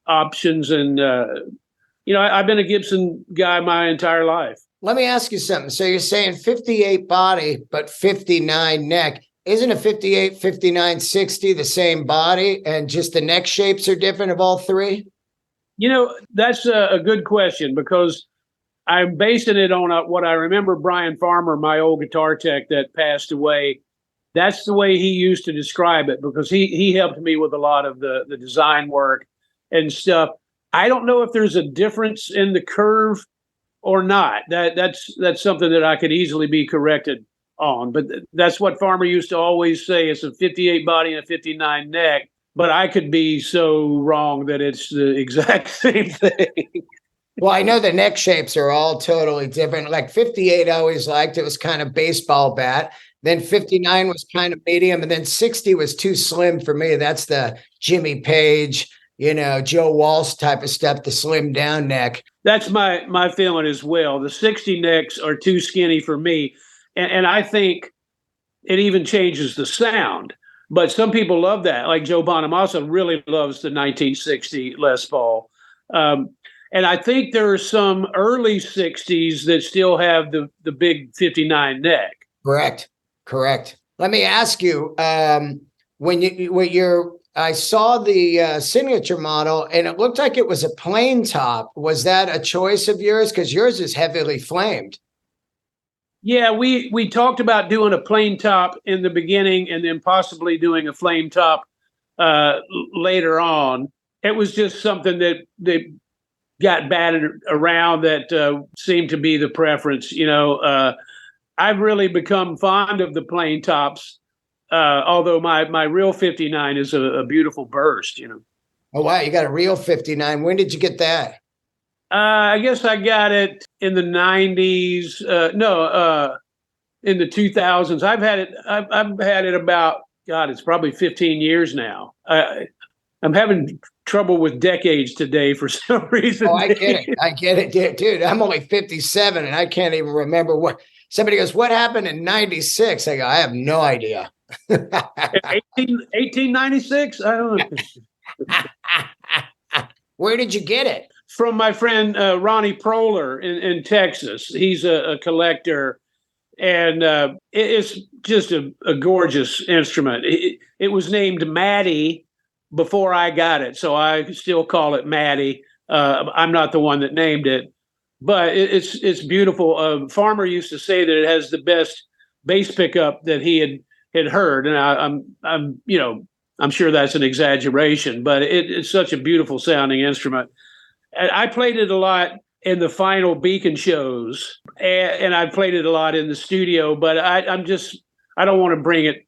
options. And, I've been a Gibson guy my entire life. Let me ask you something. So you're saying 58 body, but 59 neck. Isn't a 58, 59, 60 the same body and just the neck shapes are different of all three? That's a good question because I'm basing it on what I remember Brian Farmer, my old guitar tech that passed away. That's the way he used to describe it because he helped me with a lot of the design work and stuff. I don't know if there's a difference in the curve or not. That's something that I could easily be corrected on. But that's what Farmer used to always say. It's a 58 body and a 59 neck. But I could be so wrong that it's the exact same thing. Well, I know the neck shapes are all totally different. Like 58, I always liked. It was kind of baseball bat. Then 59 was kind of medium. And then 60 was too slim for me. That's the Jimmy Page, Joe Walsh type of stuff, the slim down neck. That's my feeling as well. The 60 necks are too skinny for me. And I think it even changes the sound. But some people love that. Like Joe Bonamassa really loves the 1960 Les Paul. And I think there are some early 60s that still have the big 59 neck. Correct. Let me ask you, I saw the signature model and it looked like it was a plain top. Was that a choice of yours? Because yours is heavily flamed. Yeah, we talked about doing a plain top in the beginning and then possibly doing a flame top later on. It was just something that got batted around that seemed to be the preference. I've really become fond of the plain tops, although my real 59 is a beautiful burst. Oh, wow. You got a real 59. When did you get that? I guess I got it in the 90s. In the 2000s. I've had it about, God, it's probably 15 years now. I'm having trouble with decades today for some reason. Oh, I get it, dude. I'm only 57 and I can't even remember what. Somebody goes, what happened in 96? I go, I have no idea. 1896? I don't know. Where did you get it? From my friend Ronnie Proler in Texas. He's a collector, and it's just a gorgeous instrument. It was named Maddie before I got it, so I still call it Maddie. I'm not the one that named it, but it's beautiful. Farmer used to say that it has the best bass pickup that he had had heard. And I'm sure that's an exaggeration, but it's such a beautiful sounding instrument. And I played it a lot in the final Beacon shows, and I played it a lot in the studio, but I don't want to bring it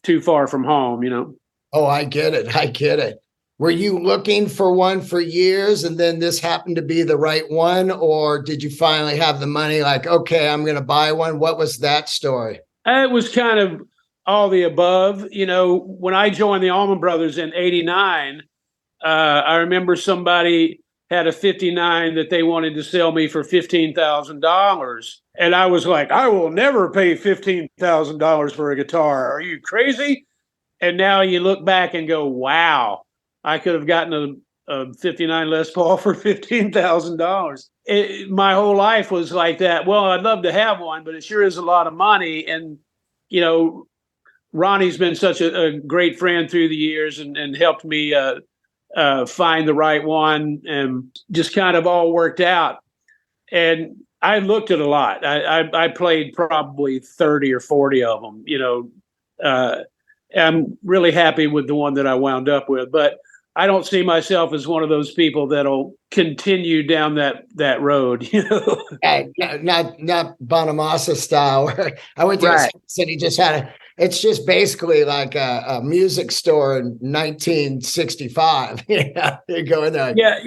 too far from home. Oh, I get it. I get it. Were you looking for one for years and then this happened to be the right one? Or did you finally have the money like, okay, I'm going to buy one? What was that story? It was kind of all the above. When I joined the Allman Brothers in '89, I remember somebody had a 59 that they wanted to sell me for $15,000. And I was like, I will never pay $15,000 for a guitar. Are you crazy? And now you look back and go, wow, I could have gotten a 59 Les Paul for $15,000. My whole life was like that. Well, I'd love to have one, but it sure is a lot of money. And, Ronnie's been such a great friend through the years and helped me find the right one, and just kind of all worked out. And I looked at a lot. I played probably 30 or 40 of them, I'm really happy with the one that I wound up with, but I don't see myself as one of those people that'll continue down that road, Not Bonamassa style. I went to a city, just had it's just basically like a music store in 1965. You go in there. Yeah.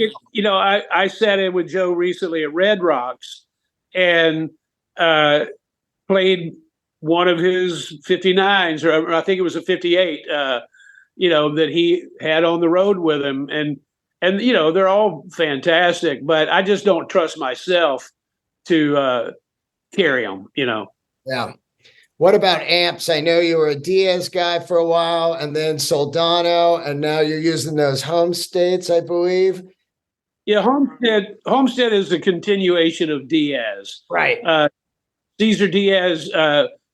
I sat in with Joe recently at Red Rocks and played one of his 59s, or I think it was a 58, that he had on the road with him. And they're all fantastic, but I just don't trust myself to carry them, Yeah. What about amps? I know you were a Diaz guy for a while and then Soldano, and now you're using those Homesteads, I believe. Yeah. Homestead is a continuation of Diaz. Right. Cesar Diaz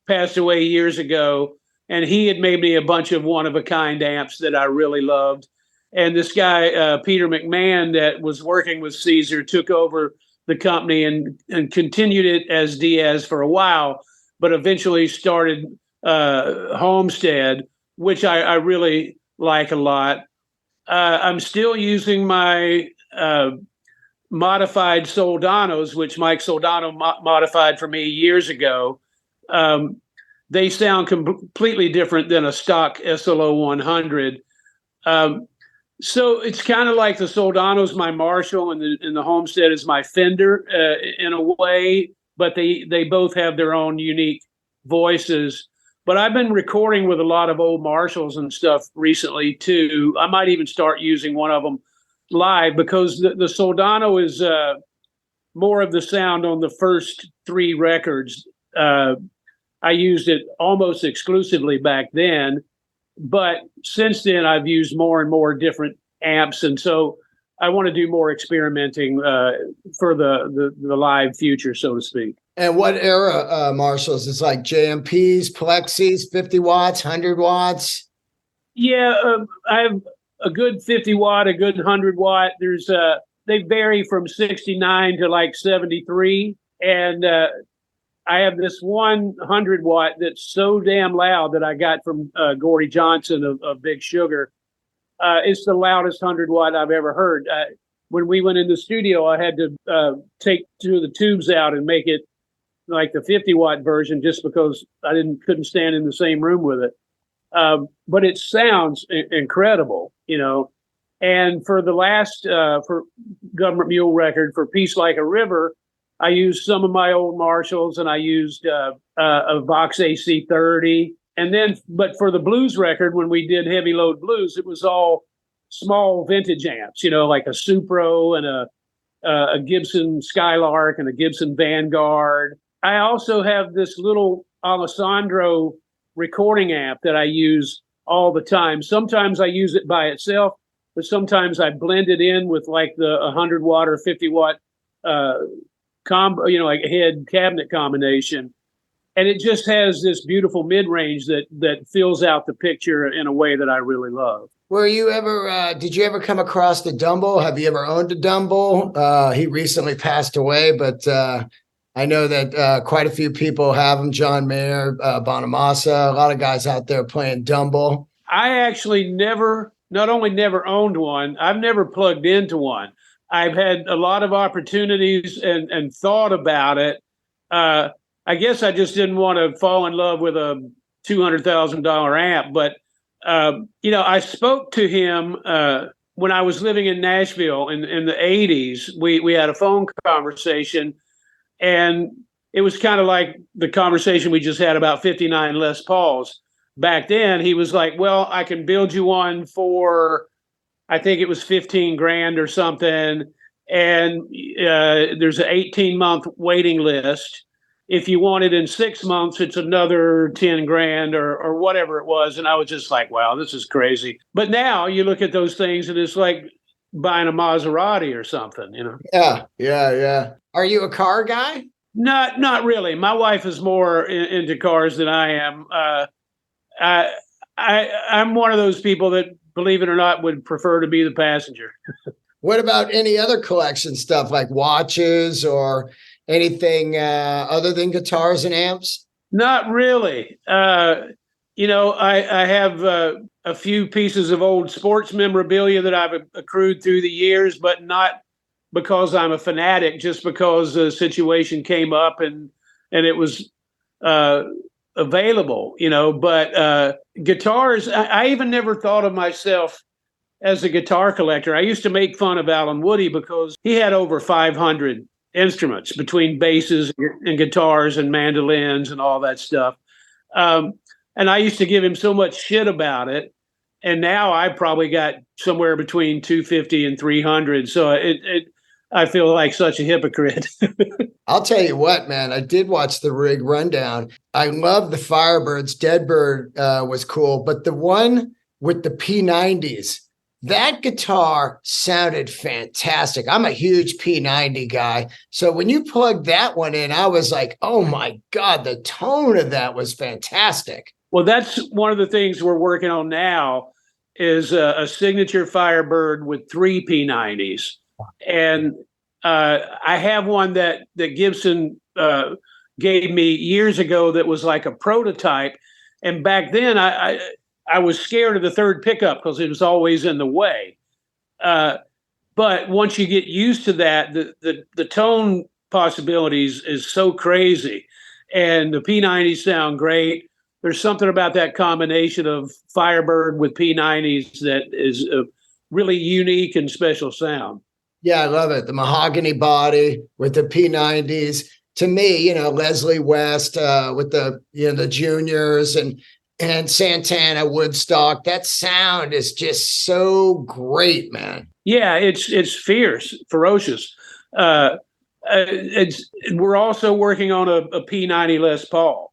passed away years ago, and he had made me a bunch of one-of-a-kind amps that I really loved. And this guy, Peter McMahon, that was working with Cesar, took over the company and continued it as Diaz for a while, but eventually started Homestead, which I really like a lot. I'm still using my modified Soldanos, which Mike Soldano modified for me years ago. They sound completely different than a stock SLO 100. So it's kind of like the Soldano's my Marshall and the Homestead is my Fender in a way, but they both have their own unique voices. But I've been recording with a lot of old Marshalls and stuff recently too. I might even start using one of them live, because the Soldano is more of the sound on the first 3 records. I used it almost exclusively back then, but since then I've used more and more different amps, and so I want to do more experimenting for the live future, so to speak. And what era Marshalls? It's like JMPs, Plexis, 50 watts, 100 watts? Yeah, I have a good 50 watt, a good 100 watt. There's they vary from 69 to like 73, and I have this 100 watt that's so damn loud that I got from Gordy Johnson of Big Sugar. It's the loudest 100 watt I've ever heard. When we went in the studio, I had to take 2 of the tubes out and make it like the 50 watt version, just because I couldn't stand in the same room with it. But it sounds incredible, And for the last for Gov't Mule record, for Peace Like a River, I used some of my old Marshalls, and I used a Vox AC30. And then, but for the blues record, when we did Heavy Load Blues, it was all small vintage amps, like a Supro and a Gibson Skylark and a Gibson Vanguard. I also have this little Alessandro recording amp that I use all the time. Sometimes I use it by itself, but sometimes I blend it in with like the 100 watt or 50 watt like head cabinet combination, and it just has this beautiful mid-range that fills out the picture in a way that I really love. Were you ever did you ever come across the Dumble? Have you ever owned a Dumble? He recently passed away, but I know that quite a few people have them. John Mayer, Bonamassa, a lot of guys out there playing Dumble. I actually not only never owned one, I've never plugged into one. I've had a lot of opportunities and thought about it. I guess I just didn't want to fall in love with a $200,000 amp. But, I spoke to him when I was living in Nashville in the 80s. We had a phone conversation, and it was kind of like the conversation we just had about 59 Les Pauls. Back then, he was like, well, I can build you one for, I think it was 15 grand or something. And there's an 18-month waiting list. If you want it in 6 months, it's another 10 grand or whatever it was. And I was just like, wow, this is crazy. But now you look at those things and it's like buying a Maserati or something, Yeah. Are you a car guy? Not really. My wife is more into cars than I am. I'm one of those people that, believe it or not, would prefer to be the passenger. What about any other collection stuff like watches or anything other than guitars and amps? Not really. I have a few pieces of old sports memorabilia that I've accrued through the years, but not because I'm a fanatic, just because the situation came up and it was available, but guitars, I even never thought of myself as a guitar collector. I used to make fun of Alan Woody because he had over 500 instruments between basses and guitars and mandolins and all that stuff. And I used to give him so much shit about it. And now I probably got somewhere between 250 and 300. So I feel like such a hypocrite. I'll tell you what, man, I did watch the rig rundown. I love the Firebirds. Deadbird was cool, but the one with the P90s, that guitar sounded fantastic. I'm a huge P90 guy. So when you plugged that one in, I was like, oh my God, the tone of that was fantastic. Well, that's one of the things we're working on now is a signature Firebird with 3 P90s. And I have one that Gibson gave me years ago that was like a prototype. And back then I was scared of the third pickup because it was always in the way. But once you get used to that, the tone possibilities is so crazy. And the P90s sound great. There's something about that combination of Firebird with P90s that is a really unique and special sound. Yeah, I love it. The mahogany body with the P90s. To me, Leslie West with the juniors and Santana Woodstock. That sound is just so great, man. Yeah, it's fierce, ferocious. We're also working on a P90 Les Paul.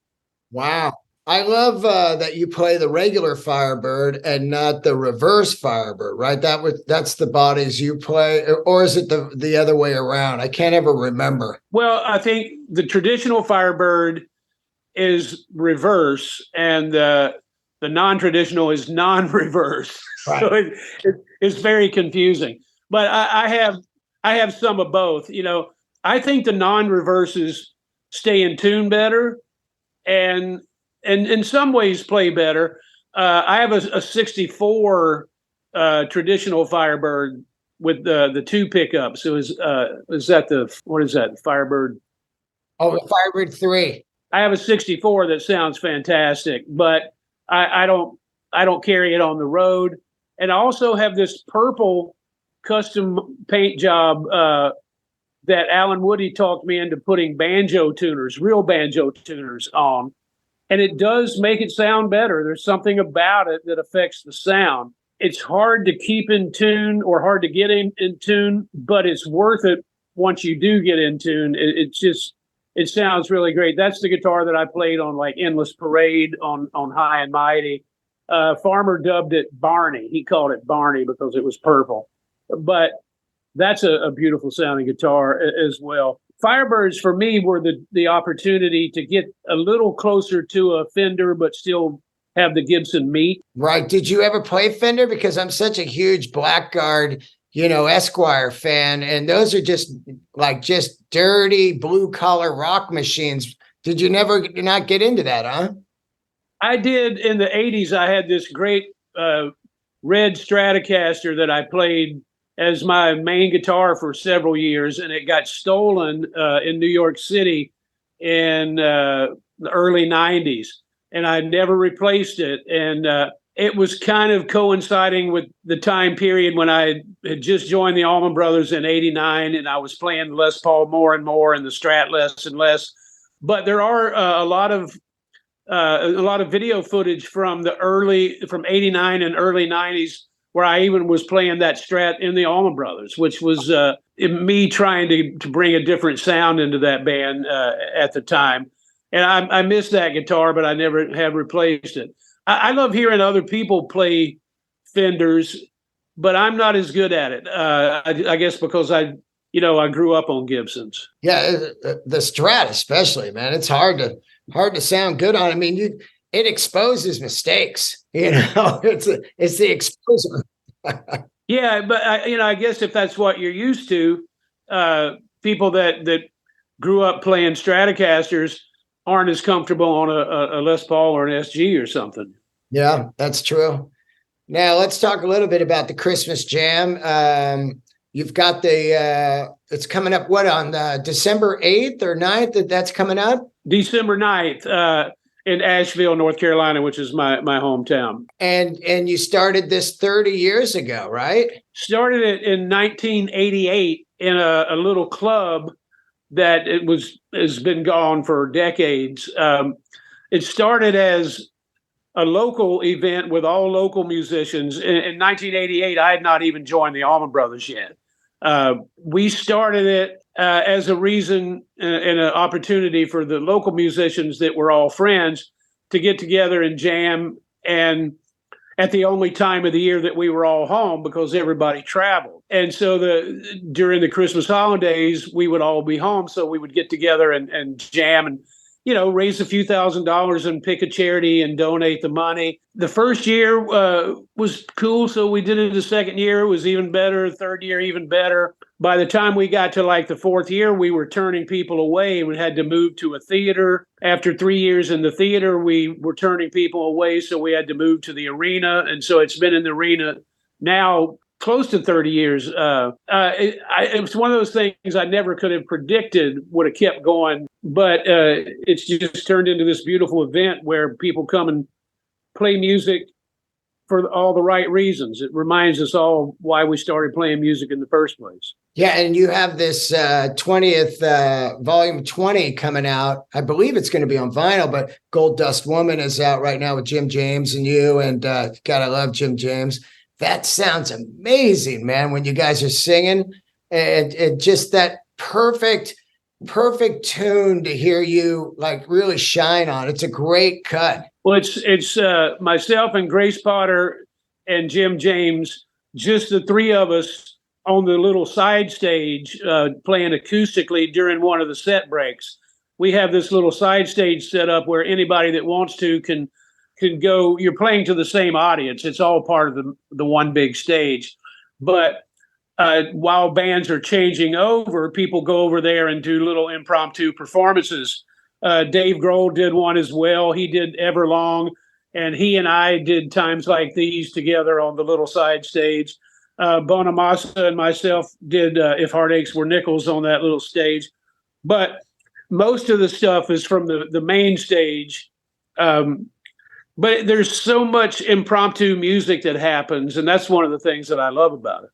Wow. I love that you play the regular Firebird and not the reverse Firebird, right? That's the bodies you play, or is it the other way around? I can't ever remember. Well, I think the traditional Firebird is reverse, and the non-traditional is non-reverse. Right. So it's very confusing. But I have some of both. I think the non-reverses stay in tune better, and in some ways play better. I have a 64 traditional Firebird with the 2 pickups. It was what is that, Firebird? Oh, the Firebird 3. I have a 64 that sounds fantastic, but I don't carry it on the road. And I also have this purple custom paint job that Alan Woody talked me into putting real banjo tuners on. And it does make it sound better. There's something about it that affects the sound. It's hard to keep in tune or hard to get in tune, but it's worth it once you do get in tune. It sounds really great. That's the guitar that I played on like Endless Parade on High and Mighty. Farmer dubbed it Barney. He called it Barney because it was purple. But that's a beautiful sounding guitar as well. Firebirds for me were the opportunity to get a little closer to a Fender, but still have the Gibson meat. Right. Did you ever play Fender? Because I'm such a huge Blackguard Esquire fan, and those are just dirty blue collar rock machines. Did you not get into that, huh? I did in the 80s. I had this great red Stratocaster that I played as my main guitar for several years, and it got stolen in New York City in the early 90s, and I never replaced it. And it was kind of coinciding with the time period when I had just joined the Allman Brothers in '89, and I was playing Les Paul more and more and the Strat less and less. But there are a lot of video footage from '89 and early '90s where I even was playing that Strat in the Allman Brothers, which was me trying to bring a different sound into that band at the time. And I miss that guitar, but I never have replaced it. I love hearing other people play Fenders, but I'm not as good at it. I guess because I grew up on Gibsons. Yeah, the Strat especially, man. It's hard to sound good on. I mean, it exposes mistakes. It's the exposure. Yeah, but I guess if that's what you're used to, people that grew up playing Stratocasters aren't as comfortable on a Les Paul or an SG or something. Yeah, that's true. Now let's talk a little bit about the Christmas Jam. You've got it's coming up on December 8th or 9th that's coming up? December 9th in Asheville, North Carolina, which is my hometown. And you started this 30 years ago, right? Started it in 1988 in a little club that has been gone for decades. It started as a local event with all local musicians. In 1988, I had not even joined the Allman Brothers yet. We started it as a reason and an opportunity for the local musicians that were all friends to get together and jam, and at the only time of the year that we were all home because everybody traveled. And so during the Christmas holidays, we would all be home. So we would get together and jam and, raise a few $1,000s and pick a charity and donate the money. The first year was cool. So we did it the second year. It was even better. Third year, even better. By the time we got to the fourth year, we were turning people away. We had to move to a theater. After 3 years in the theater, we were turning people away. So we had to move to the arena. And so it's been in the arena now close to 30 years. It was one of those things I never could have predicted would have kept going. But it's just turned into this beautiful event where people come and play music for all the right reasons. It reminds us all why we started playing music in the first place. Yeah, and you have this 20th volume 20 coming out. I believe it's going to be on vinyl, but Gold Dust Woman is out right now with Jim James and you. And God, I love Jim James. That sounds amazing, man, when you guys are singing. And just that perfect tune to hear you really shine on. It's a great cut. Well, it's myself and Grace Potter and Jim James, just the three of us on the little side stage playing acoustically during one of the set breaks. We have this little side stage set up where anybody that wants to can go. You're playing to the same audience. It's all part of the one big stage. But while bands are changing over, people go over there and do little impromptu performances. Dave Grohl did one as well. He did Everlong, and he and I did Times Like These together on the little side stage. Bonamassa and myself did If Heartaches Were Nickels on that little stage. But most of the stuff is from the main stage. But there's so much impromptu music that happens, and that's one of the things that I love about it.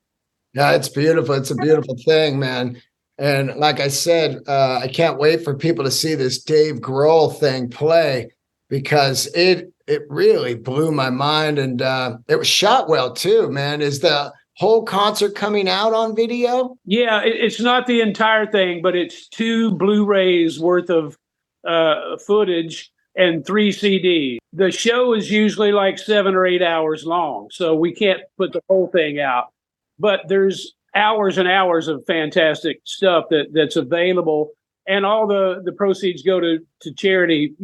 Yeah, it's beautiful. It's a beautiful thing, man. And like I said, I can't wait for people to see this Dave Grohl thing play because it really blew my mind. And it was shot well too, man. Is the whole concert coming out on video? Yeah, it's not the entire thing, but it's 2 Blu-rays worth of footage and 3 CDs. The show is usually 7 or 8 hours long, so we can't put the whole thing out. But there's hours and hours of fantastic stuff that's available, and all the proceeds go to charity.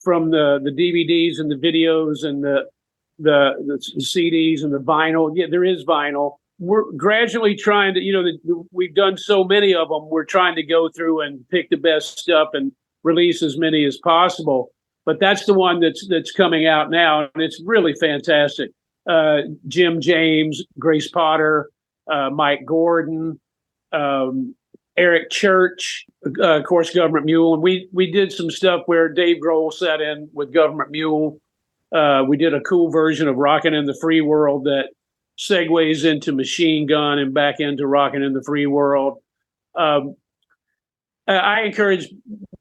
From the DVDs and the videos and the CDs and the vinyl. Yeah, there is vinyl. we're gradually trying to, we've done so many of them. We're trying to go through and pick the best stuff and release as many as possible. But that's the one that's coming out now, and it's really fantastic. Jim James, Grace Potter, Mike Gordon, Eric Church, of course, Gov't Mule, and we did some stuff where Dave Grohl sat in with Gov't Mule. We did a cool version of "Rockin' in the Free World" that segues into Machine Gun and back into Rockin' in the Free World. I encourage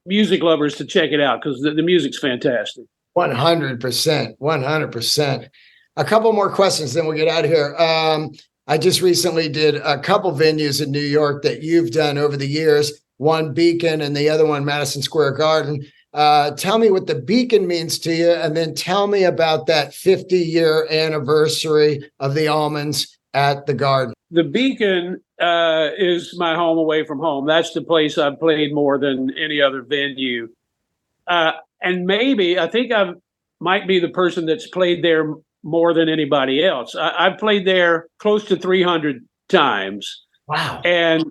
music lovers to check it out because the music's fantastic. 100%. 100%. A couple more questions, then we'll get out of here. I just recently did a couple venues in New York that you've done over the years, one Beacon and the other one Madison Square Garden. Tell me what the Beacon means to you, and then tell me about that 50-year anniversary of the Allmans at the Garden. The Beacon is my home away from home. That's the place I've played more than any other venue. And maybe, I think I might be the person that's played there more than anybody else. I've played there close to 300 times. Wow. And,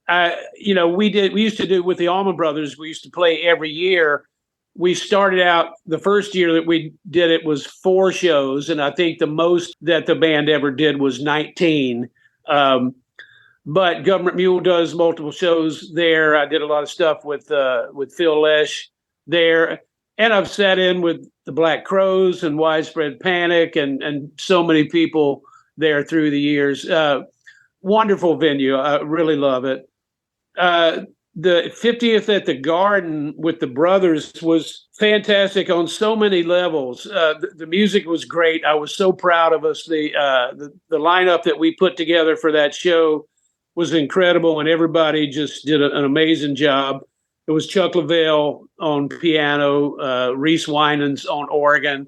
we used to do with the Allman Brothers, we used to play every year. We started out, the first year that we did it was 4 shows. And I think the most that the band ever did was 19. But Gov't Mule does multiple shows there. I did a lot of stuff with Phil Lesh there. And I've sat in with the Black Crowes and Widespread Panic and so many people there through the years. Wonderful venue. I really love it. The 50th at the Garden with the brothers was fantastic on so many levels. The music was great. I was so proud of us. The lineup that we put together for that show was incredible, and everybody just did an amazing job. It was Chuck Leavell on piano, Reese Winans on organ,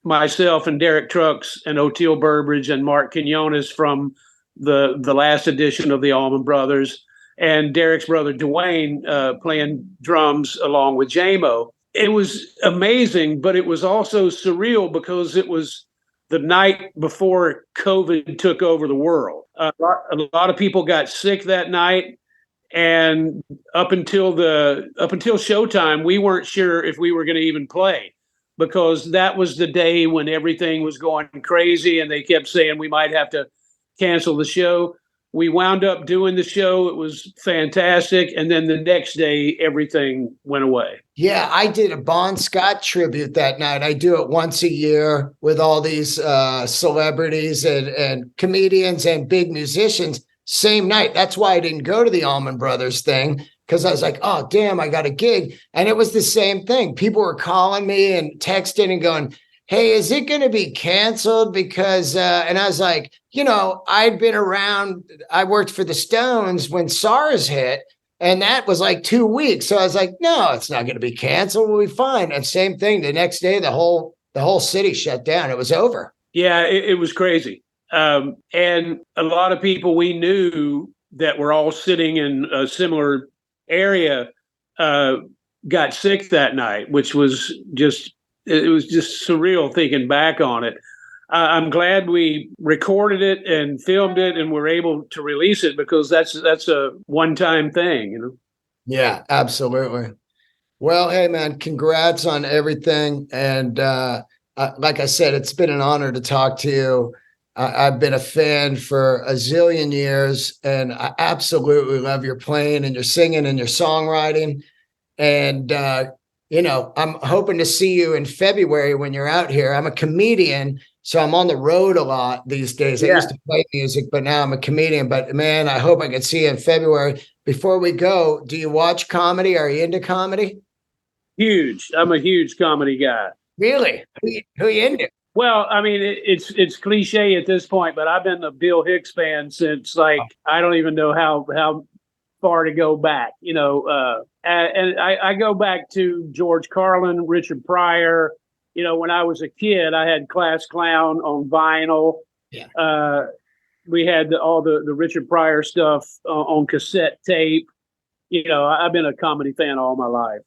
myself and Derek Trucks and Oteil Burbridge and Mark Quinones from the last edition of the Allman Brothers, and Derek's brother Dwayne playing drums along with J-Mo. It was amazing, but it was also surreal because it was the night before COVID took over the world. A lot of people got sick that night. And up until showtime, we weren't sure if we were going to even play because that was the day when everything was going crazy and they kept saying we might have to cancel the show. We wound up doing the show. It was fantastic. And then the next day, everything went away. Yeah, I did a Bon Scott tribute that night. I do it once a year with all these celebrities and comedians and big musicians. Same night. That's why I didn't go to the Allman Brothers thing, because I was like, oh, damn, I got a gig. And it was the same thing. People were calling me and texting and going, hey, is it going to be canceled? Because, and I was like, I'd been around. I worked for the Stones when SARS hit, and that was like 2 weeks. So I was like, no, it's not going to be canceled. We'll be fine. And same thing. The next day, the whole city shut down. It was over. Yeah, it was crazy. And a lot of people we knew that were all sitting in a similar area got sick that night, which was just surreal thinking back on it. I'm glad we recorded it and filmed it and were able to release it because that's a one-time thing, Yeah, absolutely. Well, hey, man, congrats on everything. And like I said, it's been an honor to talk to you. I've been a fan for a zillion years, and I absolutely love your playing and your singing and your songwriting. And, I'm hoping to see you in February when you're out here. I'm a comedian, so I'm on the road a lot these days. I used to play music, but now I'm a comedian. But, man, I hope I can see you in February. Before we go, do you watch comedy? Are you into comedy? Huge. I'm a huge comedy guy. Really? Who you into? Well, I mean, it's cliche at this point, but I've been a Bill Hicks fan since I don't even know how far to go back, and I go back to George Carlin, Richard Pryor. When I was a kid, I had Class Clown on vinyl. Yeah. We had all the Richard Pryor stuff on cassette tape. I've been a comedy fan all my life.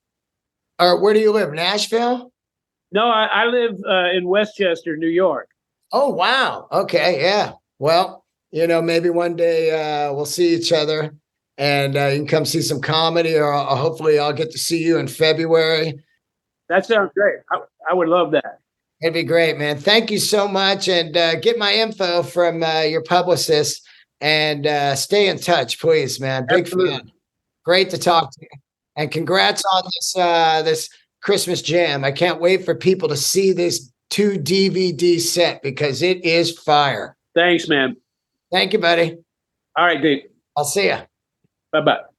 Where do you live? Nashville? No, I live in Westchester, New York. Oh, wow. Okay. Yeah. Well, maybe one day we'll see each other, and you can come see some comedy, or hopefully I'll get to see you in February. That sounds great. I would love that. It'd be great, man. Thank you so much, and get my info from your publicist, and stay in touch, please, man. Big Absolutely. fan. Great to talk to you, and congrats on this Christmas jam. I can't wait for people to see this 2 DVD set because it is fire. Thanks, man. Thank you, buddy. All right, Dave. I'll see you. Bye-bye.